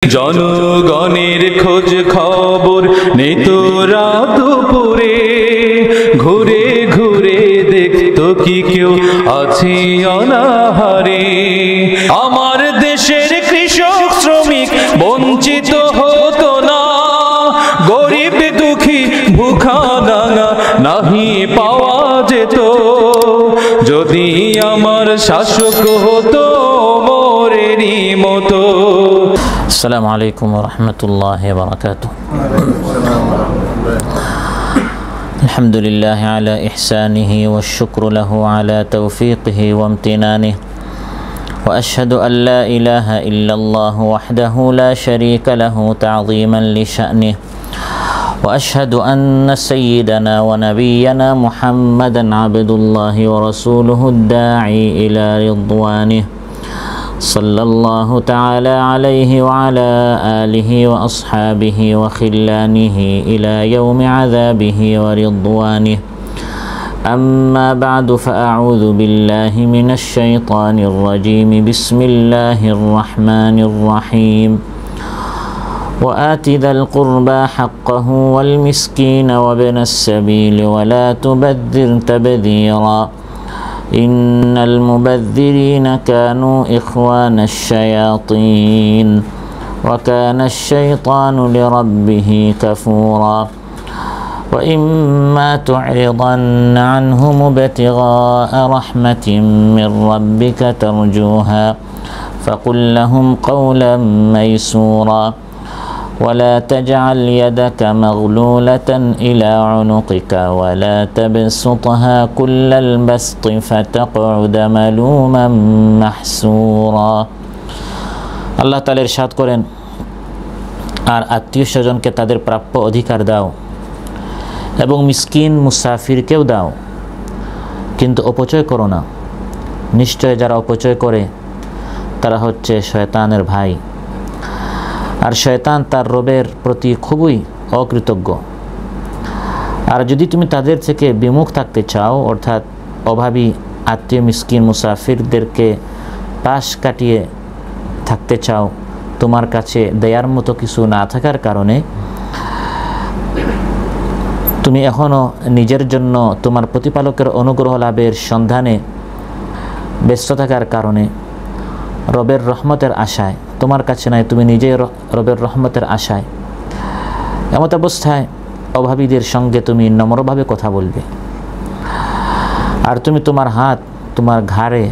জনগণের খোঁজ খবর নিত রাত দুপুরে, ঘুরে ঘুরে দেখতো কি কেউ আছে অনাহারে। আমার দেশের কৃষক শ্রমিক বঞ্চিত হতো না, গরিব দুঃখী ভুখা দাঙ্গা নাহি পাওয়া যেত, যদি আমার শাসক হতো মোরেরই মতো। السلام عليكم ورحمة الله وبركاته. الحمد لله على إحسانه والشكر له على توفيقه وامتنانه، وأشهد أن لا إله إلا الله وحده لا شريك له تعظيما لشأنه، وأشهد أن سيدنا ونبينا محمدا عبد الله ورسوله الداعي إلى رضوانه، صلى الله تعالى عليه وعلى آله وأصحابه وخلانه إلى يوم عذابه ورضوانه. أما بعد، فأعوذ بالله من الشيطان الرجيم. بسم الله الرحمن الرحيم. وآت ذا القربى حقه والمسكين وابن السبيل ولا تبذر تبذيرا إن المبذرين كانوا إخوان الشياطين وكان الشيطان لربه كفورا. وإما تعرضن عنهم ابتغاء رحمة من ربك ترجوها فقل لهم قولا ميسورا ولا تجعل يدك مغلولة إلى عنقك ولا تبسطها كل البسط فتقعد ملوما محسورا. আল্লাহ তাআলা ইরশাদ করেন, আর আত্মীয় স্বজনকে তাদের প্রাপ্য অধিকার দাও এবং মিসকিন মুসাফিরকেও দাও, কিন্তু অপচয় করো না। নিশ্চয় যারা অপচয় করে তারা হচ্ছে শয়তানের ভাই, আর শয়তান তার রবের প্রতি খুবই অকৃতজ্ঞ। আর যদি তুমি তাদের থেকে বিমুখ থাকতে চাও, অর্থাৎ অভাবী আত্মীয় মিসকিন মুসাফিরদেরকে পাশ কাটিয়ে থাকতে চাও, তোমার কাছে দেয়ার মতো কিছু না থাকার কারণে তুমি এখনও নিজের জন্য তোমার প্রতিপালকের অনুগ্রহ লাভের সন্ধানে ব্যস্ত থাকার কারণে রবের রহমতের আশায় তোমার কাছে নাই, তুমি নিজেই রবের রহমতের আশায় এমত অবস্থায় অভাবীদের সঙ্গে তুমি নম্রভাবে কথা বলবে। আর তুমি তোমার হাত তোমার ঘাড়ে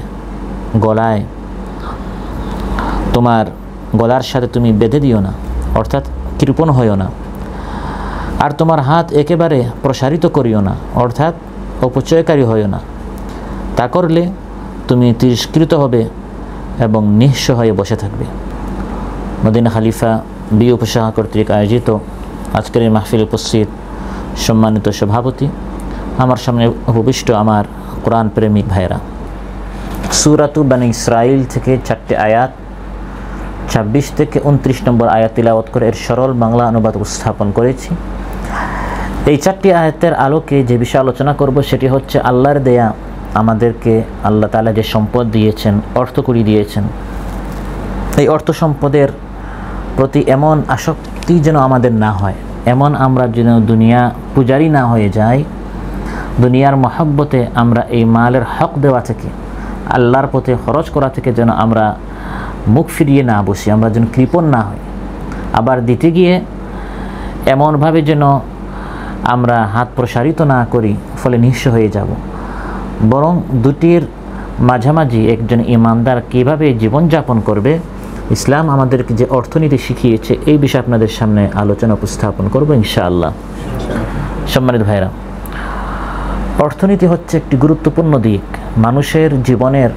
গলায় তোমার গলার সাথে তুমি বেঁধে দিও না, অর্থাৎ কৃপণ হইও না। আর তোমার হাত একেবারে প্রসারিত করিও না, অর্থাৎ অপচয়কারী হইও না। তা করলে তুমি তিরস্কৃত হবে এবং নিঃস্ব হয়ে বসে থাকবে। মদিনা খালিফা বি উপশাখা কর্তৃক আয়োজিত আজকের এই মাহফিল উপস্থিত সম্মানিত সভাপতি, আমার সামনে উপবিষ্ট আমার কোরআন প্রেমিক ভাইরা, সূরাতু বনী ইসরাঈল থেকে 4টি আয়াত 26 থেকে 29 নম্বর আয়াত তিলাওয়াত করে এর সরল বাংলা অনুবাদ উপস্থাপন করেছি। এই 4টি আয়াতের আলোকে যে বিষয় আলোচনা করব সেটি হচ্ছে আল্লাহর দেয়া আমাদেরকে আল্লাহ তাআলা যে সম্পদ দিয়েছেন, অর্থকড়ি দিয়েছেন, এই অর্থ সম্পদের প্রতি এমন আসক্তি যেন আমাদের না হয়, এমন আমরা যেন দুনিয়া পূজারি না হয়ে যাই, দুনিয়ার মহব্বতে আমরা এই মালের হক দেওয়া থেকে, আল্লাহর পথে খরচ করা থেকে যেন আমরা মুখ ফিরিয়ে না বসি, আমরা যেন কৃপণ না হই। আবার দিতে গিয়ে এমনভাবে যেন আমরা হাত প্রসারিত না করি, ফলে নিঃস্ব হয়ে যাব। বরং দুটির মাঝামাঝি একজন ইমানদার কীভাবে জীবনযাপন করবে, ইসলাম আমাদেরকে যে অর্থনীতি শিখিয়েছে এই বিষয়ে আপনাদের সামনে আলোচনা উপস্থাপন করব ইনশাআল্লাহ। সম্মানিত ভাইরা, অর্থনীতি হচ্ছে একটি গুরুত্বপূর্ণ দিক। মানুষের জীবনের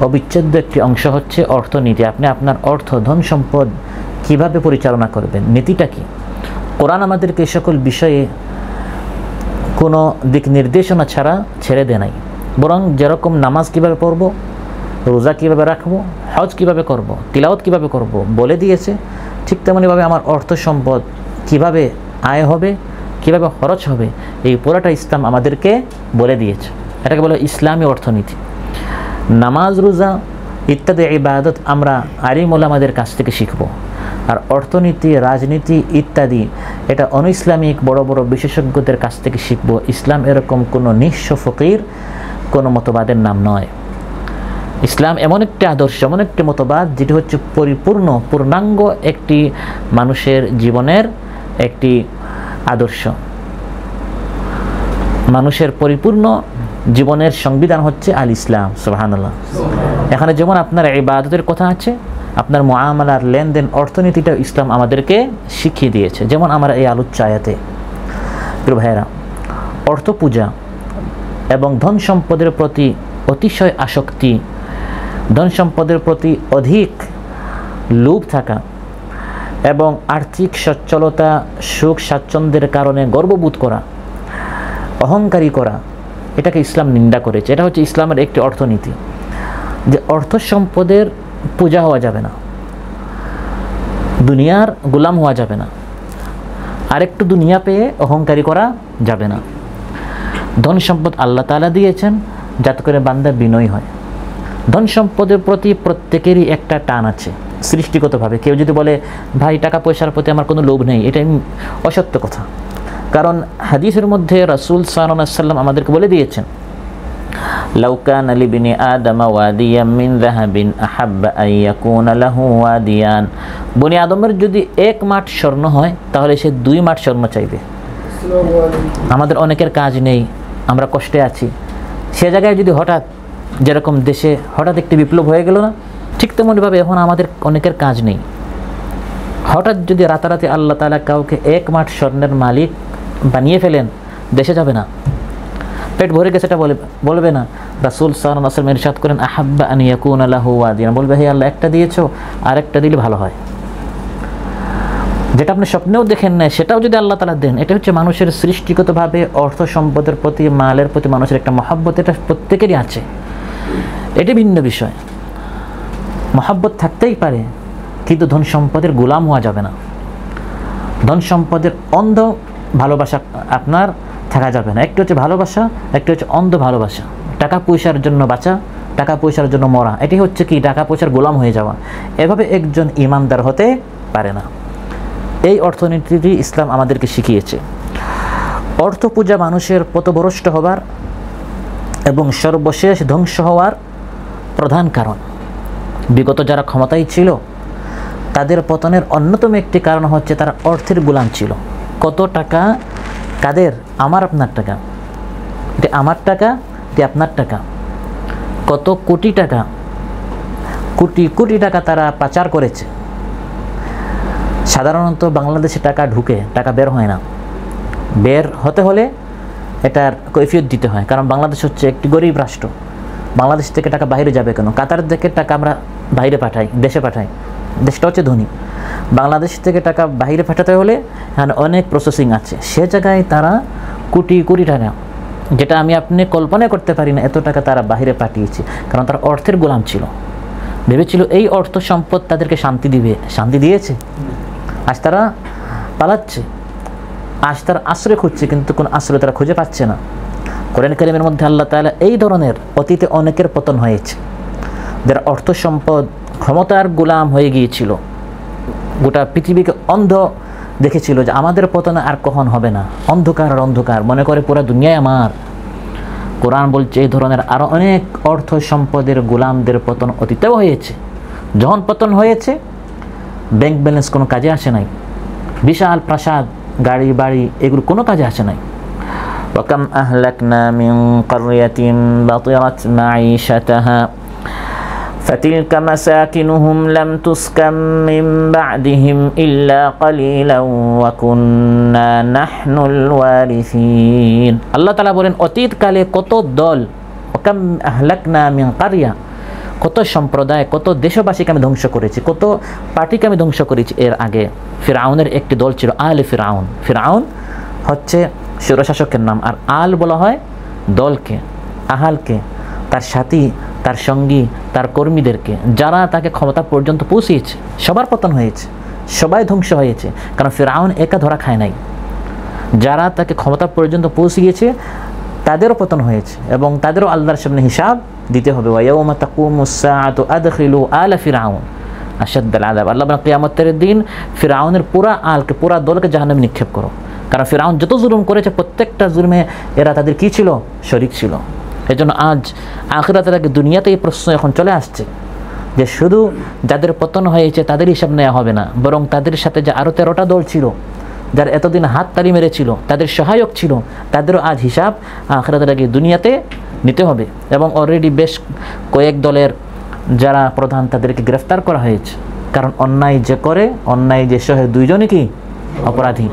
অবিচ্ছেদ্য একটি অংশ হচ্ছে অর্থনীতি। আপনি আপনার অর্থ ধন সম্পদ কীভাবে পরিচালনা করবেন, নীতিটা কী? কোরআন আমাদেরকে এই সকল বিষয়ে কোনো দিক নির্দেশনা ছাড়া ছেড়ে দেয় নাই, বরং যেরকম নামাজ কীভাবে পড়ব, রোজা কীভাবে রাখবো, হজ কীভাবে করব, তিলাওয়াত কীভাবে করব বলে দিয়েছে, ঠিক তেমনিভাবে আমার অর্থ সম্পদ কীভাবে আয় হবে, কীভাবে খরচ হবে, এই পুরোটা ইসলাম আমাদেরকে বলে দিয়েছে। এটাকে বলে ইসলামী অর্থনীতি। নামাজ রোজা ইত্যাদি ইবাদত আমরা আলিম ওলামাদের কাছ থেকে শিখব। আর অর্থনীতি, রাজনীতি ইত্যাদি এটা অনইসলামিক বড় বড় বিশেষজ্ঞদের কাছ থেকে শিখব। ইসলাম এরকম কোনো নিঃস্ব ফকির কোনো মতবাদের নাম নয়। ইসলাম এমন একটি আদর্শ, এমন একটি মতবাদ যেটি হচ্ছে পরিপূর্ণ, পূর্ণাঙ্গ একটি মানুষের জীবনের একটি আদর্শ। মানুষের পরিপূর্ণ জীবনের সংবিধান হচ্ছে আল ইসলাম। সুবহানাল্লাহ। এখানে যেমন আপনার ইবাদতের কথা আছে, আপনার মুআমালার, লেনদেন, অর্থনীতিটাও ইসলাম আমাদেরকে শিখিয়ে দিয়েছে। যেমন আমরা এই আলোচ্য আয়াতে, প্রিয় ভাইয়েরা, অর্থ পূজা এবং ধন সম্পদের প্রতি অতিশয় আসক্তি, ধন সম্পদের প্রতি অধিক লোভ থাকা এবং আর্থিক সচ্ছলতা, সুখ স্বাচ্ছন্দ্যের কারণে গর্ববোধ করা, অহংকারী করা, এটাকে ইসলাম নিন্দা করেছে। এটা হচ্ছে ইসলামের একটি অর্থনীতি, যে অর্থ সম্পদের পূজা হওয়া যাবে না, দুনিয়ার গোলাম হওয়া যাবে না, আরেকটু দুনিয়া পেয়ে অহংকারী করা যাবে না। ধন সম্পদ আল্লাহ তাআলা দিয়েছেন যাতে করে বান্দা বিনয়ী হয়। ধন সম্পদের প্রতি প্রত্যেকেরই একটা টান আছে সৃষ্টিগতভাবে। কেউ যদি বলে ভাই টাকা পয়সার প্রতি আমার কোনো লোভ নেই, এটা অসত্য কথা। কারণ হাদিসের মধ্যে রাসূল সাল্লাল্লাহু আলাইহি ওয়াসাল্লাম আমাদেরকে বলে দিয়েছেন, লাউ কানা লিবনি আদম ওয়াদিয়াম মিন যাহাবিন আহাব্বা আন ইয়াকুনা লাহু ওয়াদিয়ান। বনি আদমের যদি এক মাঠ স্বর্ণ হয় তাহলে সে 2 মাঠ স্বর্ণ চাইবে। আমাদের অনেকের কাজ নেই, আমরা কষ্টে আছি, সে জায়গায় যদি হঠাৎ, যেরকম দেশে হঠাৎ একটি বিপ্লব হয়ে গেল না, ঠিক তেমনভাবে এখন আমাদের অনেকের কাজ নেই। হঠাৎ যদি রাতারাতি আল্লাহ তাআলা কাউকে 1 মাঠ স্বর্ণের মালিক বানিয়ে ফেলেন, দেশে যাবে না, পেট ভরে গেছে এটা বলবে না। রাসূল সাল্লাল্লাহু আলাইহি ওয়াসাল্লাম ইরশাদ করেন, আহাব্বা আন ইয়াকুনা লাহু ওয়াদিয়ান, বলবে হে আল্লাহ একটা দিয়েছো, আরেকটা দিলে ভালো হয়। যেটা আপনি স্বপ্নেও দেখেন না সেটাও যদি আল্লাহ তাআলা দেন, এটা হচ্ছে মানুষের সৃষ্টিগতভাবে অর্থ সম্পদের প্রতি, মালের প্রতি মানুষের একটা মহব্বত, এটা প্রত্যেকেরই আছে। এটি ভিন্ন বিষয়। মহব্বত থাকতেই পারে, কিন্তু ধন সম্পদের গোলাম হওয়া যাবে না। ধন সম্পদের অন্ধ ভালোবাসা আপনার থাকা যাবে না। একটি হচ্ছে ভালোবাসা, একটি হচ্ছে অন্ধ ভালোবাসা। টাকা পয়সার জন্য বাঁচা, টাকা পয়সার জন্য মরা, এটি হচ্ছে কি টাকা পয়সার গোলাম হয়ে যাওয়া। এভাবে একজন ইমানদার হতে পারে না। এই অর্থনীতিটি ইসলাম আমাদেরকে শিখিয়েছে। অর্থ পূজা মানুষের পথভ্রষ্ট হবার এবং সর্বশেষ ধ্বংস হওয়ার প্রধান কারণ। বিগত যারা ক্ষমতায় ছিল তাদের পতনের অন্যতম একটি কারণ হচ্ছে তারা অর্থের গোলাম ছিল। কত টাকা কাদের? আমার আপনার টাকা, এটি আমার টাকা, এটি আপনার টাকা। কত কোটি টাকা, কোটি কোটি টাকা তারা পাচার করেছে। সাধারণত বাংলাদেশে টাকা ঢুকে, টাকা বের হয় না। বের হতে হলে এটার কৈফিয়ত দিতে হয়, কারণ বাংলাদেশ হচ্ছে একটি গরিব রাষ্ট্র। বাংলাদেশ থেকে টাকা বাইরে যাবে কেন? কাতার থেকে টাকা আমরা বাইরে পাঠাই, দেশে পাঠাই, দেশটা হচ্ছে ধনী। বাংলাদেশ থেকে টাকা বাইরে পাঠাতে হলে এখানে অনেক প্রসেসিং আছে। সে জায়গায় তারা কোটি কোটি টাকা, যেটা আমি আপনি কল্পনা করতে পারি না, এত টাকা তারা বাইরে পাঠিয়েছে। কারণ তারা অর্থের গোলাম ছিল, ভেবেছিল এই অর্থ সম্পদ তাদেরকে শান্তি দিবে। শান্তি দিয়েছে? আজ তারা পালাচ্ছে, আজ তারা আশ্রয় খুঁজছে, কিন্তু কোন আশ্রয় তারা খুঁজে পাচ্ছে না। কোরআন কারীমের মধ্যে আল্লাহ তাআলা এই ধরনের অতীতে অনেকের পতন হয়েছে, যারা অর্থ সম্পদ, ক্ষমতার গোলাম হয়ে গিয়েছিল, গোটা পৃথিবীকে অন্ধ দেখেছিল যে আমাদের পতন আর কখন হবে না, অন্ধকার আর অন্ধকার, মনে করে পুরো দুনিয়ায় আমার। কোরআন বলছে এই ধরনের আরও অনেক অর্থ সম্পদের গোলামদের পতন অতীতেও হয়েছে। যখন পতন হয়েছে ব্যাংক ব্যালেন্স কোনো কাজে আসে নাই, বিশাল প্রাসাদ, গাড়ি বাড়ি, এগুলো কোনো কাজে আসে নাই। ওয়াকাম আহলাকনা মিন ক্বরিয়াতিন বাতিরাত মাঈশাতাহা ফাতিলকা মাসাকিনুহুম লাম তুসকাম মিন বা'দিহিম ইল্লা ক্বালিলান ওয়া কুন্না নাহনুল ওয়ারিসিন। আল্লাহ তাআলা বলেন অতীতকালে কত দল, ওয়াকাম আহলাকনা মিন ক্বরিয়া, কত সম্প্রদায়, কত দেশবাসীকে আমি ধ্বংস করেছি, কত পার্টিকে আমি ধ্বংস করেছি। এর আগে ফিরআউনের একটি দল ছিল, আলে ফিরআউন। ফিরআউন হচ্ছে স্বৈরশাসকের নাম, আর আল বলা হয় দলকে, আহালকে, তার সাথী, তার সঙ্গী, তার কর্মীদেরকে, যারা তাকে ক্ষমতা পর্যন্ত পৌঁছিয়েছে। সবার পতন হয়েছে, সবাই ধ্বংস হয়েছে, কারণ ফিরআউন একা ধরা খায় নাই। যারা তাকে ক্ষমতা পর্যন্ত পৌঁছিয়েছে তাদেরও পতন হয়েছে, এবং তাদেরও আল্লাহর সামনে হিসাব দিতে হবে। ওয়া ইয়াওমা তাকুমুস সাআতু আদখিলু আলা ফিরআউন, আশাদ্দাল আযাব। আল্লাহ বলেন কিয়ামতের দিন ফিরআউনের পুরা দলকে জাহান্নামে নিক্ষেপ করো। কারণ ফিরআউন যত জুলুম করেছে প্রত্যেকটা জুলুমে এরা তাদের কি ছিল? শরীক ছিল। এজন্য আজ আখিরাতের আগে দুনিয়াতে এই প্রশ্ন এখন চলে আসছে যে শুধু যাদের পতন হয়েছে তাদের হিসাব নেওয়া হবে না, বরং তাদের সাথে যে আরও 13টা দল ছিল যারা এতদিন হাত তালি মেরেছিল, তাদের সহায়ক ছিল, তাদেরও আজ হিসাব আখিরাতের আগে দুনিয়াতে নিতে হবে। এবং অলরেডি বেশ কয়েক দলের যারা প্রধান তাদেরকে গ্রেফতার করা হয়েছে। কারণ অন্যায় যে করে, অন্যায় যে সহে, দুইজনই কি অপরাধী।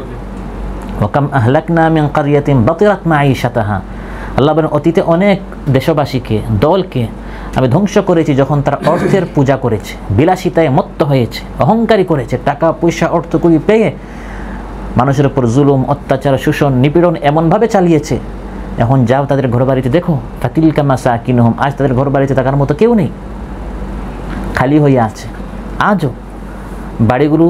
ওয়াকাম আহলাকনা মিন কারিয়াতিন বাতিরাত মাঈশাতাহা, আল্লাহ বলেন অতীতে অনেক দেশবাসীকে, দলকে আমি ধ্বংস করেছি যখন তারা অর্থের পূজা করেছে, বিলাসিতায় মত্ত হয়েছে, অহংকারী করেছে, টাকা পয়সা অর্থকরী পেয়ে মানুষের উপর জুলুম, অত্যাচার, শোষণ, নিপীড়ন এমনভাবে চালিয়েছে। এখন যাও তাদের ঘরবাড়িতে দেখো, ফাতিলকা মাসাকিনহুম, আজ তাদের ঘরবাড়িতে থাকার মতো কেউ নেই, খালি হয়ে আছে। আজও বাড়িগুলো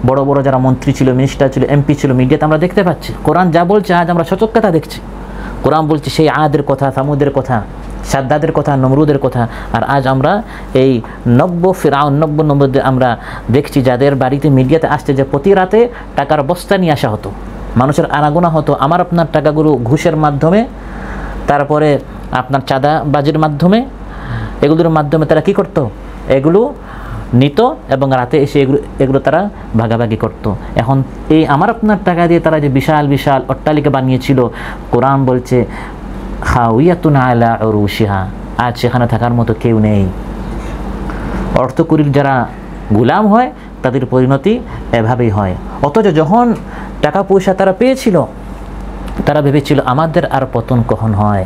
বড় বড় যারা মন্ত্রী ছিল, মিনিস্টার ছিল, এমপি ছিল, মিডিয়াতে আমরা দেখতে পাচ্ছি। কোরআন যা বলছে আজ আমরা সচক্ষে তা দেখছি। কোরআন বলছে সেই আদের কথা, সামুদের কথা, সাদ্দাদের কথা, নমরুদের কথা। আর আজ আমরা এই ফিরআউন নমরুদের আমরা দেখছি যাদের বাড়িতে মিডিয়াতে আসছে যে প্রতি রাতে টাকার বস্তা নিয়ে আসা হতো, মানুষের আনাগোনা হতো, আমার আপনার টাকাগুলো ঘুষের মাধ্যমে, তারপরে আপনার চাঁদাবাজির মাধ্যমে, এগুলোর মাধ্যমে তারা কি করতো? এগুলো নিত এবং রাতে এসে এগুলো তারা ভাগাভাগি করত। এখন এই আমার আপনার টাকা দিয়ে তারা যে বিশাল বিশাল অট্টালিকা বানিয়েছিল, কোরআন বলছে খাওয়াতুন আলা উরুশিহা, আজ সেখানে থাকার মতো কেউ নেই। অর্থকরীর যারা গোলাম হয় তাদের পরিণতি এভাবেই হয়। অথচ যখন টাকা পয়সা তারা পেয়েছিল, তারা ভেবেছিল আমাদের আর পতন কখন হয়,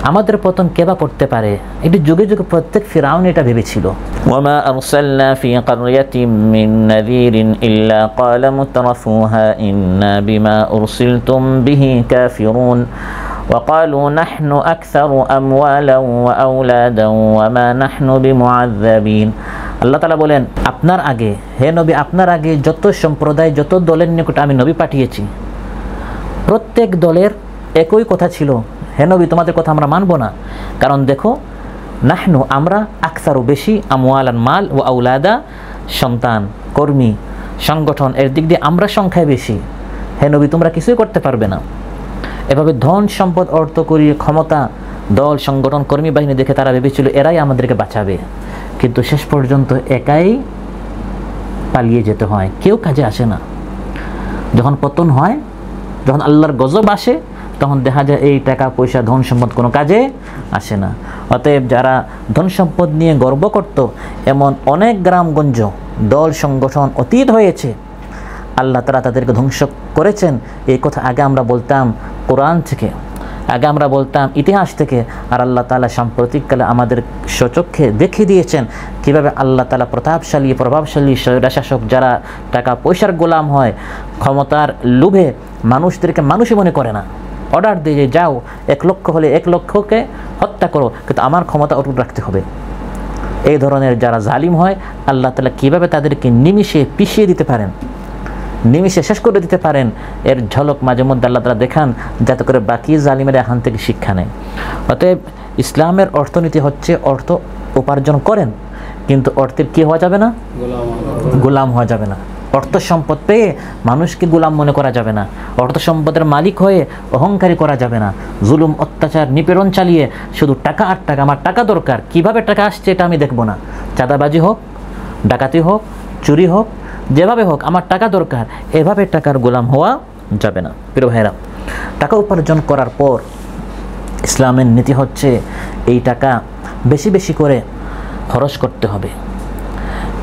আমাদের পতন কেবা করতে পারে। এটি যুগে যুগে প্রত্যেক ফিরাউন এটা ভেবেছিল। ওয়ামা আরসালনা ফি ক্বরিয়াতিন মিন নাযীরিন ইল্লা ক্বালা মুতরাফুহা ইন্না বিমা উরসিলতুম বিহি কাফিরুন ওয়া ক্বালু নাহনু আকসারু আমওয়ালান ওয়া আওলাদান ওয়া মা নাহনু বিমুআযযাবিন। আল্লাহ তাআলা বলেন, আপনার আগে হে নবী, আপনার আগে যত সম্প্রদায়, যত দলের নিকট আমি নবী পাঠিয়েছি, প্রত্যেক দলের একই কথা ছিল, হে নবী তোমাদের কথা আমরা মানব না। কারণ দেখো, নাহনু আমরা, আকসারু বেশি, আমওয়ালান মাল, ও আউলাদা সন্তান, কর্মী, সংগঠন, এর দিক দিয়ে আমরা সংখ্যায় বেশি, হে নবী তোমরা কিছুই করতে পারবে না। এভাবে ধন সম্পদ, অর্থ করি, ক্ষমতা, দল, সংগঠন, কর্মী বাহিনী দেখে তারা ভেবেছিল এরাই আমাদেরকে বাঁচাবে। কিন্তু শেষ পর্যন্ত একাই পালিয়ে যেতে হয়, কেউ কাজে আসে না। যখন পতন হয়, যখন আল্লাহর গজব আসে, তখন দেখা যায় এই টাকা পয়সা, ধন সম্পদ কোনো কাজে আসে না। অতএব যারা ধন সম্পদ নিয়ে গর্ব করত, এমন অনেক গ্রামগঞ্জ, দল, সংগঠন অতীত হয়েছে, আল্লাহ তাআলা তাদেরকে ধ্বংস করেছেন। এই কথা আগে আমরা বলতাম কোরআন থেকে, আগে আমরা বলতাম ইতিহাস থেকে। আর আল্লাহ তাআলা সাম্প্রতিককালে আমাদের স্বচক্ষে দেখিয়ে দিয়েছেন কীভাবে আল্লাহ তাআলা প্রতাপশালী, প্রভাবশালী স্বৈরশাসক যারা টাকা পয়সার গোলাম হয়, ক্ষমতার লোভে মানুষদেরকে মানুষই মনে করে না, অর্ডার দিয়ে যে যাও 1 লক্ষ হলে 1 লক্ষকে হত্যা করো, কিন্তু আমার ক্ষমতা অটুট রাখতে হবে। এই ধরনের যারা জালিম হয়, আল্লাহ তাআলা কীভাবে তাদেরকে নিমিষে পিষিয়ে দিতে পারেন, নিমিষে শেষ করে দিতে পারেন, এর ঝলক মাঝে মধ্যে আল্লাহ তাআলা দেখান, যাতে করে বাকি জালিমেরা এখান থেকে শিক্ষা নেয়। অতএব ইসলামের অর্থনীতি হচ্ছে অর্থ উপার্জন করেন, কিন্তু অর্থের কী হওয়া যাবে না? গোলাম হওয়া যাবে না। অর্থ সম্পদ পেয়ে মানুষকে গোলাম মনে করা যাবে না। অর্থ সম্পদের মালিক হয়ে অহংকারী করা যাবে না। জুলুম, অত্যাচার, নিপীড়ন চালিয়ে শুধু টাকা আর টাকা, আমার টাকা দরকার, কিভাবে টাকা আসছে এটা আমি দেখব না। চাঁদাবাজি হোক, ডাকাতি হোক, চুরি হোক, যেভাবে হোক আমার টাকা দরকার, এভাবে টাকার গোলাম হওয়া যাবে না। প্রিয় ভাইরা, টাকা উপার্জন করার পর ইসলামের নীতি হচ্ছে এই টাকা বেশি বেশি করে খরচ করতে হবে।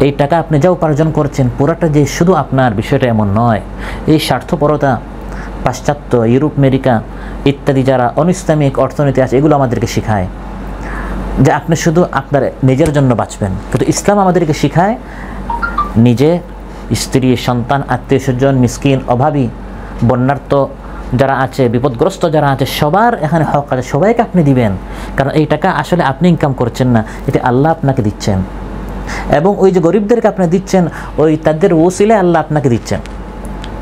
এই টাকা আপনি যা উপার্জন করছেন পুরাটা যে শুধু আপনার, বিষয়টা এমন নয়। এই স্বার্থপরতা পাশ্চাত্য, ইউরোপ, আমেরিকা ইত্যাদি যারা অনিসলামিক অর্থনীতি আছে, এগুলো আমাদেরকে শেখায় যে আপনি শুধু আপনার নিজের জন্য বাঁচবেন। কিন্তু ইসলাম আমাদেরকে শেখায় নিজে, স্ত্রী, সন্তান, আত্মীয় স্বজন, মিসকিন, অভাবী, বন্যার্ত যারা আছে, বিপদগ্রস্ত যারা আছে, সবার এখানে হক আছে, সবাইকে আপনি দিবেন। কারণ এই টাকা আসলে আপনি ইনকাম করছেন না, এটা আল্লাহ আপনাকে দিচ্ছেন। এবং ওই যে গরিবদেরকে আপনি দিচ্ছেন, ওই তাদের ওসিলায় আল্লাহ আপনাকে দিচ্ছেন।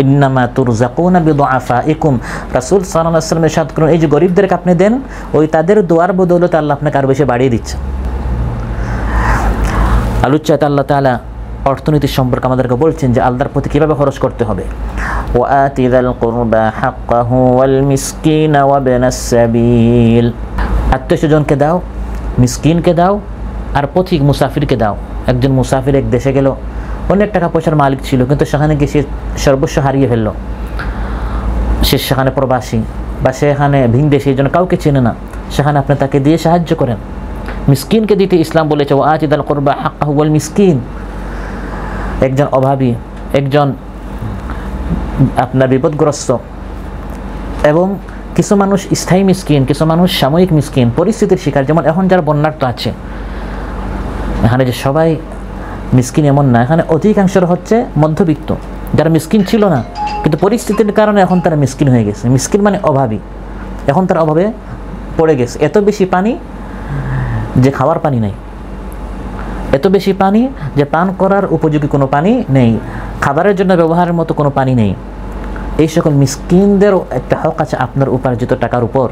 ইন্নামা তুরজাকুনা বিদুআফাইকুম, রাসূল সাল্লাল্লাহু আলাইহি ওয়াসাল্লাম ইরশাদ করেন, এই যে গরিবদেরকে আপনি দেন, ওই তাদের দোয়ার বদৌলতে আল্লাহ আপনাকে আরো বেশি বাড়িয়ে দিচ্ছেন। আলোচ্যতে আল্লাহ তাআলা অর্থনীতির সম্পর্কে আমাদেরকে বলছেন যে আল্লাহর প্রতি কীভাবে খরচ করতে হবে। ওয়াতি যাল কুরবা হাক্কাহু ওয়াল মিসকিনা ওয়া ইবনাস সাবিল, আত্মীয়স্বজনকে দাও, মিসকিনকে দাও, আর পথিক মুসাফিরকে দাও। একজন মুসাফির এক দেশে গেল, অনেক টাকা পয়সার মালিক ছিল, কিন্তু সেখানে গিয়ে সে সর্বস্ব হারিয়ে ফেললো। সে সেখানে প্রবাসী বা সেখানে ভিন দেশে, এই জন্য কাউকে চেনে না, সেখানে আপনি তাকে দিয়ে সাহায্য করেন। মিসকিনকে দিতে ইসলাম বলেছে ওয়াতি যাল কুরবা হাক্কাহু ওয়াল মিসকিন। একজন অভাবী, একজন আপনার বিপদগ্রস্ত, এবং কিছু মানুষ স্থায়ী মিসকিন, কিছু মানুষ সাময়িক মিসকিন, পরিস্থিতির শিকার। যেমন এখন যারা বন্যার্থ আছে, এখানে যে সবাই মিসকিন এমন না, এখানে অধিকাংশরা হচ্ছে মধ্যবিত্ত, যারা মিসকিন ছিল না, কিন্তু পরিস্থিতির কারণে এখন তারা মিসকিন হয়ে গেছে। মিসকিন মানে অভাবী, এখন তারা অভাবে পড়ে গেছে। এত বেশি পানি যে খাওয়ার পানি নেই, এত বেশি পানি যে পান করার উপযোগী কোনো পানি নেই, খাবারের জন্য ব্যবহারের মতো কোনো পানি নেই। এই সকল মিসকিনদেরও একটা হক আছে আপনার উপার্জিত টাকার উপর।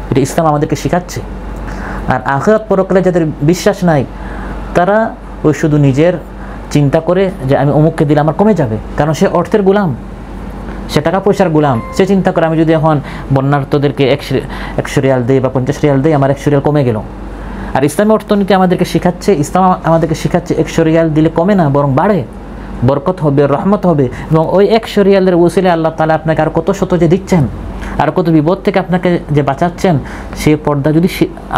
এটা ইসলাম আমাদেরকে শেখাচ্ছে। আর আখিরাত পরকালে যাদের বিশ্বাস নাই, তারা ওই শুধু নিজের চিন্তা করে যে আমি অমুককে দিলে আমার কমে যাবে, কারণ সে অর্থের গোলাম, সে টাকা পয়সার গোলাম। সে চিন্তা করে আমি যদি এখন বন্যার্থদেরকে 100 রিয়াল দিই বা 50 রিয়াল দিই, আমার 100 রিয়াল কমে গেল। আর ইসলামী অর্থনীতি আমাদেরকে শেখাচ্ছে, ইসলাম আমাদেরকে শেখাচ্ছে 100 রিয়াল দিলে কমে না, বরং বাড়ে, বরকত হবে, রহমত হবে। এবং ওই 100 রিয়ালের ওসিলে আল্লাহ তাআলা আপনাকে আর কত শত যে দিচ্ছেন, আর কত বিপদ থেকে আপনাকে যে বাঁচাচ্ছেন, সেই পর্দা যদি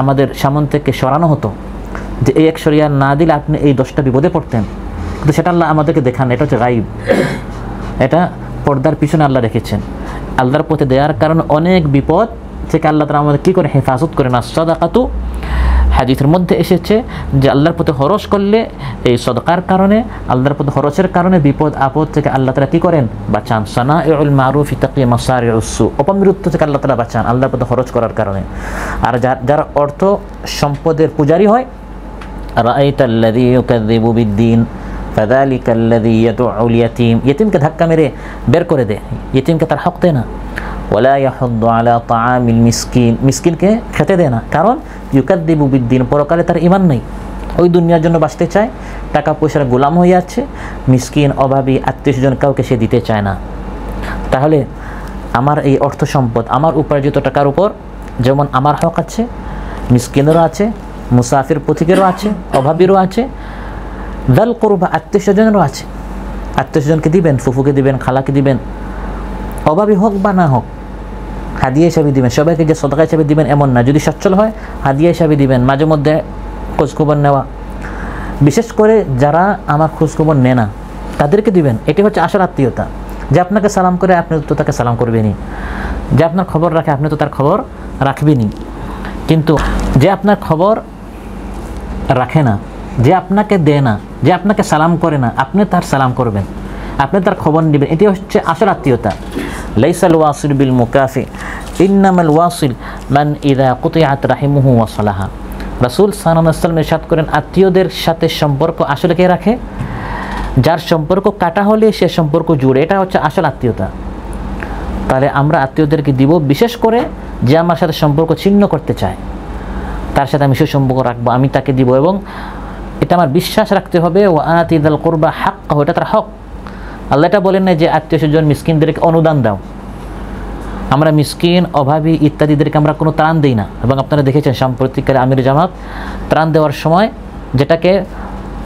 আমাদের সামনে থেকে সরানো হতো, যে এই 100 রিয়াল না দিলে আপনি এই 10টা বিপদে পড়তেন, কিন্তু সেটা আল্লাহ আমাদেরকে দেখান। এটা হচ্ছে গায়ব, এটা পর্দার পিছনে আল্লাহ রেখেছেন। আল্লাহর পথে দেওয়ার কারণে অনেক বিপদ থেকে আল্লাহ তাআলা আমাদের কী করে হেফাজত করেন। আর সাদাকাতু, হাদিসের মধ্যে এসেছে যে আল্লাহর পথে খরচ করলে, এই সদকার কারণে, আল্লাহর পথে খরচের কারণে বিপদ আপদ থেকে আল্লাহ তাআলা কী করেন, বাঁচান। সানাইউল মারুফ তাকি মাসারিউস সু, অপমৃত্যু থেকে আল্লাহ তাআলা বাঁচান আল্লাহর পথে খরচ করার কারণে। আর যারা অর্থ সম্পদের পূজারী হয়, রাআইতাল্লাযী ইউকাযযিবু বিদ্দীন ফাযালিকাল্লাযী ইয়াদউল ইয়াতীম, ইতিমকে ধাক্কা মেরে বের করে দেয়, ইতিমকে তার হক দেয় না। ওয়ালা ইয়াহুদ্দু আলা তাআমিল মিসকিন, মিসকিনকে খেতে দেয় না, কারণ ইউকাযযিবু বিদ্দীন, পরকালে তার ঈমান নেই, ওই দুনিয়ার জন্য বাঁচতে চায়, টাকা পয়সার গোলাম হয়ে যাচ্ছে। মিসকিন, অভাবী, আত্মীয়স্বজন কাউকে সে দিতে চায় না। তাহলে আমার এই অর্থ সম্পদ, আমার উপার্জিত টাকার উপর যেমন আমার হক আছে, মিসকিনেরও আছে, মুসাফির পথিকেরও আছে, অভাবীরও আছে, যাল কুরবা আত্মীয়স্বজনেরও আছে। আত্মীয়স্বজনকে দিবেন, ফুফুকে দিবেন, খালাকে দিবেন, অভাবী হোক বা না হোক, হাদিয়া হিসাবে দিবেন। সবাইকে যে সদকা হিসাবে দিবেন এমন না, যদি সচ্ছল হয় হাদিয়া হিসাবে দিবেন। মাঝে মধ্যে খোঁজখবর নেওয়া, বিশেষ করে যারা আমার খোঁজখবর নেয় না তাদেরকে দিবেন। এটি হচ্ছে আসল আত্মীয়তা। যে আপনাকে সালাম করে আপনি তো তাকে সালাম করবেনই, যে আপনার খবর রাখে আপনি তো তার খবর রাখবেনই। কিন্তু যে আপনার খবর রাখে না, যে আপনাকে দেয় না, যে আপনাকে সালাম করে না, আপনি তার সালাম করবেন, আপনি তার খবর নেবেন। এটি হচ্ছে আসল আত্মীয়তা। লাইসাল ওয়াসিল বিল মুকাফি ইন্নামাল ওয়াসিল মান ইযা কুতিআত রাহিমুহু ওয়া সালাহা। রাসূল সাল্লাল্লাহু আলাইহি ওয়াসাল্লাম ইরশাদ করেন, আত্মীয়দের সাথে সম্পর্ক আসলে কে রাখে? যার সম্পর্ক কাটা হলে সে সম্পর্ক জুড়ে। এটা হচ্ছে আসল আত্মীয়তা। তাহলে আমরা আত্মীয়দেরকে দিব, বিশেষ করে যে আমার সাথে সম্পর্ক ছিন্ন করতে চায়, তার সাথে আমি সুসম্পর্ক রাখবো, আমি তাকে দিব। এবং এটা আমার বিশ্বাস রাখতে হবে, ওয়া আতি যাল কুরবা হাক্কাহু, এটা তার হক। আল্লাহ এটা বলেন না যে আত্মীয়স্বজন মিসকিনদেরকে অনুদান দাও। আমরা মিসকিন, অভাবী ইত্যাদিদেরকে আমরা কোনো ত্রাণ দিই না। এবং আপনারা দেখেছেন সাম্প্রতিককালে আমির জামাত ত্রাণ দেওয়ার সময়, যেটাকে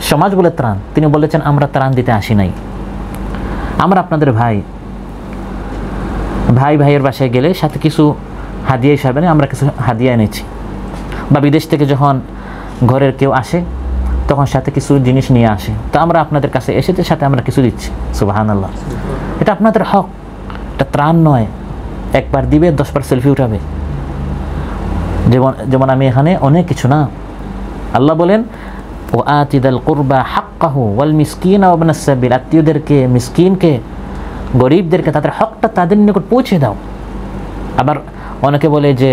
সমাজ বলে ত্রাণ, তিনি বলেছেন আমরা ত্রাণ দিতে আসি নাই, আমরা আপনাদের ভাই, ভাইয়ের বাসায় গেলে সাথে কিছু হাদিয়া হিসাবে আমরা কিছু হাদিয়া এনেছি। বা বিদেশ থেকে যখন ঘরের কেউ আসে তখন সাথে কিছু জিনিস নিয়ে আসে, তো আমরা আপনাদের কাছে এসেছে, সাথে আমরা কিছু দিচ্ছি। সুবহানাল্লাহ, এটা আপনাদের হক, এটা ত্রাণ নয়। একবার দিবে 10 বার সেলফি উঠাবে, যেমন আমি এখানে অনেক কিছু না। আল্লাহ বলেন ও আতি যাল কুরবা হাক্কাহু ওয়াল মিসকিনা ওয়া ইবনাস সাবিল, আত্মীয়দেরকে, মিসকিনকে, গরিবদেরকে তাদের হকটা তাদের নিকট পৌঁছে দাও। আবার অনেকে বলে যে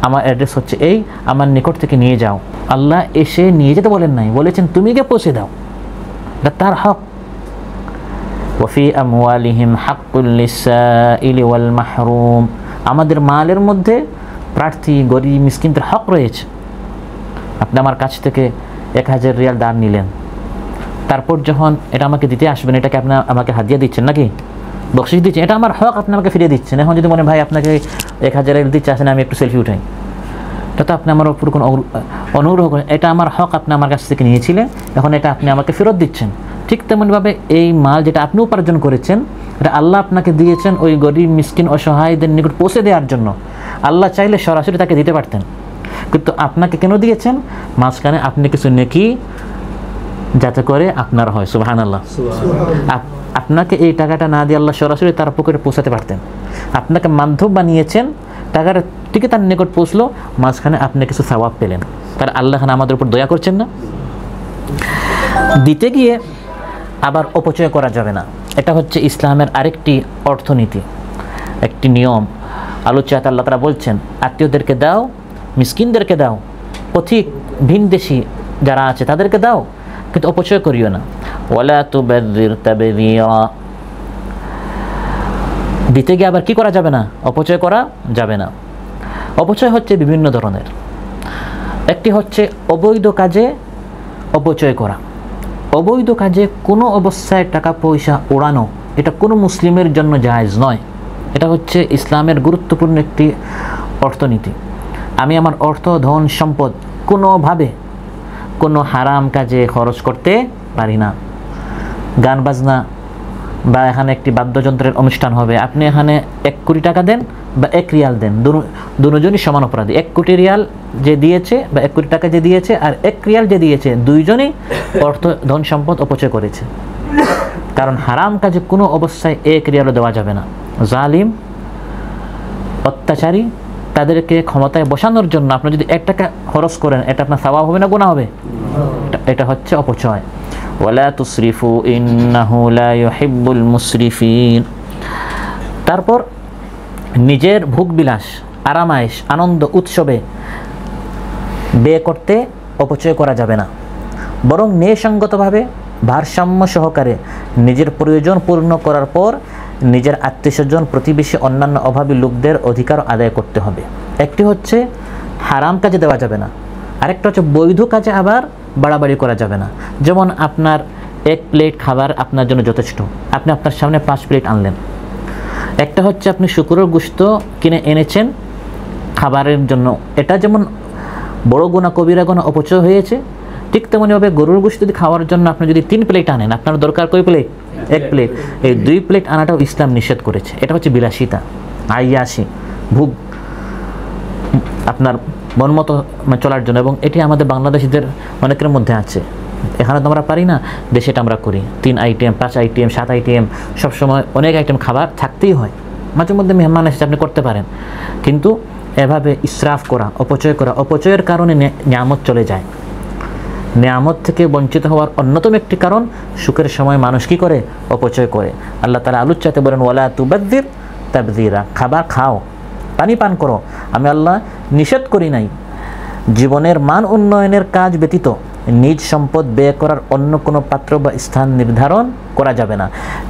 আমার অ্যাড্রেস হচ্ছে এই, আমার নিকট থেকে নিয়ে যাও। আল্লাহ এসে নিয়ে যেতে বলেন নাই, বলেছেন তুমি গিয়ে পৌঁছে দাও, এটা তার হক। ওয়াফি আমওয়ালিহিম হাক্কুল লিসাইলি ওয়াল মাহরুম, আমাদের মালের মধ্যে প্রার্থী, গরিব, মিসকিনদের হক রয়েছে। আপনি আমার কাছ থেকে 1000 রিয়াল দান নিলেন, তারপর যখন এটা আমাকে দিতে আসবেন, এটাকে আপনি আমাকে হাদিয়া দিচ্ছেন নাকি, বকশিশ দিচ্ছেন, এটা আমার হক, আপনি আমাকে ফিরিয়ে দিচ্ছেন। এখন যদি মনে ভাই আপনাকে 1000 দিচ্ছে, আসেন আমি একটু সেলফি উঠাই, এটা তো আপনি আমার উপর কোনো অনুগ্রহ করেন, এটা আমার হক, আপনি আমার কাছ থেকে নিয়েছিলেন, এখন এটা আপনি আমাকে ফেরত দিচ্ছেন। ঠিক তেমনভাবে এই মাল যেটা আপনি উপার্জন করেছেন, এটা আল্লাহ আপনাকে দিয়েছেন ওই গরিব মিসকিন অসহায়দের নিকট পৌঁছে দেওয়ার জন্য। আল্লাহ চাইলে সরাসরি তাকে দিতে পারতেন, কিন্তু আপনাকে কেন দিয়েছেন? মাঝখানে আপনি কিছু নেকি যাতে করে আপনার হয়। সুবহানাল্লাহ। আপনাকে এই টাকাটা না দিয়ে আল্লাহ সরাসরি তার পকেটে পৌঁছাতে পারতেন, আপনাকে মাধ্যম বানিয়েছেন, টাকাটা ঠিকই তার নিকট পৌঁছলো, মাঝখানে আপনি কিছু সওয়াব পেলেন। তার আল্লাহ খান আমাদের উপর দয়া করছেন না? দিতে গিয়ে আবার অপচয় করা যাবে না, এটা হচ্ছে ইসলামের আরেকটি অর্থনীতি, একটি নিয়ম। আলোচনায় আল্লাহ তাআলা বলছেন, আত্মীয়দেরকে দাও, মিসকিনদেরকে দাও, পথিক ভিনদেশী যারা আছে তাদেরকে দাও, কিন্তু অপচয় করিও না। ওয়ালা তুবাযযির তাবযীরা, দিতে গিয়ে আবার কি করা যাবে না? অপচয় করা যাবে না। অপচয় হচ্ছে বিভিন্ন ধরনের। একটি হচ্ছে অবৈধ কাজে অপচয় করা। অবৈধ কাজে কোনো অবস্থায় টাকা পয়সা ওড়ানো, এটা কোনো মুসলিমের জন্য জায়েজ নয়। এটা হচ্ছে ইসলামের গুরুত্বপূর্ণ একটি অর্থনীতি। আমি আমার অর্থ, ধন, সম্পদ কোনোভাবে কোনো হারাম কাজে খরচ করতে পারি না। গান বাজনা বা এখানে একটি বাদ্যযন্ত্রের অনুষ্ঠান হবে, আপনি এখানে 1 কোটি টাকা দেন বা 1 রিয়াল দেন, দুজনই সমান অপরাধী। 1 কোটি রিয়াল যে দিয়েছে বা 1 কোটি টাকা যে দিয়েছে আর 1 রিয়াল যে দিয়েছে, দুইজনই অর্থ, ধন, সম্পদ অপচয় করেছে। কারণ হারাম কাজে কোনো অবস্থায় 1 রিয়ালও দেওয়া যাবে না। জালিম, অত্যাচারী, তাদেরকে ক্ষমতায় বসানোর জন্য আপনি যদি 1 টাকা খরচ করেন, এটা আপনার সওয়াব হবে না গুনাহ হবে? এটা হচ্ছে অপচয়। ওয়ালা তুসরিফু ইন্নাহু লা ইউহিব্বুল মুসরিফিন। তারপর নিজের ভোগবিলাস, আরামায়েশ, আনন্দ উৎসবে ব্যয় করতে অপচয় করা যাবে না, বরং ন্যায়সঙ্গতভাবে ভারসাম্য সহকারে নিজের প্রয়োজন পূর্ণ করার পর নিজের আত্মীয়স্বজন, প্রতিবেশী, অন্যান্য অভাবী লোকদের অধিকার আদায় করতে হবে। একটি হচ্ছে হারাম কাজে দেওয়া যাবে না, আরেকটা হচ্ছে বৈধ কাজে আবার বাড়াবাড়ি করা যাবে না। যেমন আপনার 1 প্লেট খাবার আপনার জন্য যথেষ্ট, আপনি আপনার সামনে 5 প্লেট আনলেন। একটা হচ্ছে আপনি শুকরের গোশত কিনে এনেছেন খাবারের জন্য, এটা যেমন বড় গুনাহ, কবিরা গুনাহ, অপচয় হয়েছে। ঠিক তেমনিভাবে গরুর গোশত যদি খাওয়ার জন্য আপনি যদি 3 প্লেট আনেন, আপনার দরকার কয় প্লেট? 1 প্লেট। এই 2 প্লেট আনাটাও ইসলাম নিষেধ করেছে। এটা হচ্ছে বিলাসিতা, আইয়াসি, ভোগ, আপনার মন মতো চলার জন্য। এবং এটি আমাদের বাংলাদেশিদের অনেকের মধ্যে আছে। এখানে তো আমরা পারি না, দেশে এটা আমরা করি। 3 আইটেম, 5 আইটেম, 7 আইটেম, সবসময় অনেক আইটেম খাবার থাকতেই হয়। মাঝে মধ্যে মেহমান এসে আপনি করতে পারেন, কিন্তু এভাবে ইসরাফ করা, অপচয় করা, অপচয়ের কারণে নিয়ামত চলে যায়। নিয়ামত থেকে বঞ্চিত হওয়ার অন্যতম একটি কারণ, সুখের সময় মানুষ কি করে? অপচয় করে। আল্লাহ তাআলা আলোচনাতে বলেন, ওয়ালা তুবাযযির তাবযীরা, খাবার খাও, পানি পান করো। আমি আল্লাহ নিষেধ করি নাই। জীবনের মান উন্নয়নের কাজ ব্যতীত নিজ সম্পদ ব্যয় করার অন্য কোনো পাত্র বা স্থান নির্ধারণ করা যাবে না।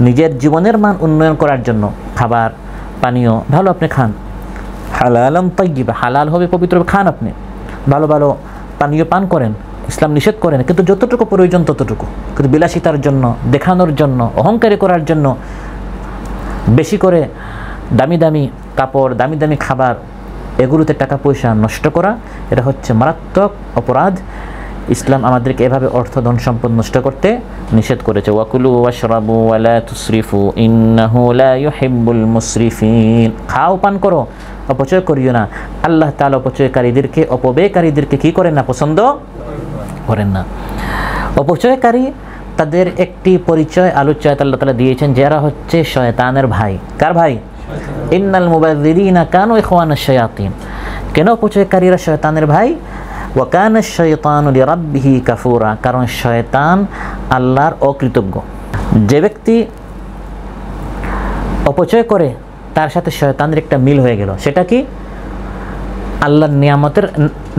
নিজের জীবনের মান উন্নয়ন করার জন্য খাবার, পানীয় ভালো আপনি খান, হালালান তাইয়্যিবা, হালাল হবে, পবিত্র খান, আপনি ভালো ভালো পানীয় পান করেন, ইসলাম নিষেধ করেন, কিন্তু যতটুকু প্রয়োজন ততটুকু। কিন্তু বিলাসিতার জন্য, দেখানোর জন্য, অহংকারী করার জন্য বেশি করে দামি দামি কাপড়, দামি দামি খাবার, এগুলোতে টাকা পয়সা নষ্ট করা, এটা হচ্ছে মারাত্মক অপরাধ। ইসলাম আমাদেরকে এভাবে অর্থ, ধন, সম্পদ নষ্ট করতে নিষেধ করেছে। ওয়াকুলু ওয়াশরাবু ওয়ালা তুসরিফু ইন্নাহু লা ইউহিব্বুল মুসরিফিন। খাও, পান করো, অপচয় করিও না। আল্লাহ তাআলা অপচয়কারীদেরকে, অপব্যয়কারীদেরকে কি করেন না? পছন্দ করেন না। অপচয়কারী, তাদের একটি পরিচয় আলোচনায় আল্লাহ তাআলা দিয়েছেন, যারা হচ্ছে শয়তানের ভাই। কার ভাই? ইন্নাল মুবাযযিরিনা কানু ইখওয়ানাশ শায়াতিন। কেন অপচয়কারীরা শয়তানের ভাই? ওয়া কানা শাইতানু লিরাব্বিহি কাফুরা, কারণ শয়তান আল্লাহর অকৃতজ্ঞ। যে ব্যক্তি অপচয় করে তার সাথে শয়তানের একটা মিল হয়ে গেল। সেটা কি? আল্লাহর নিয়ামতের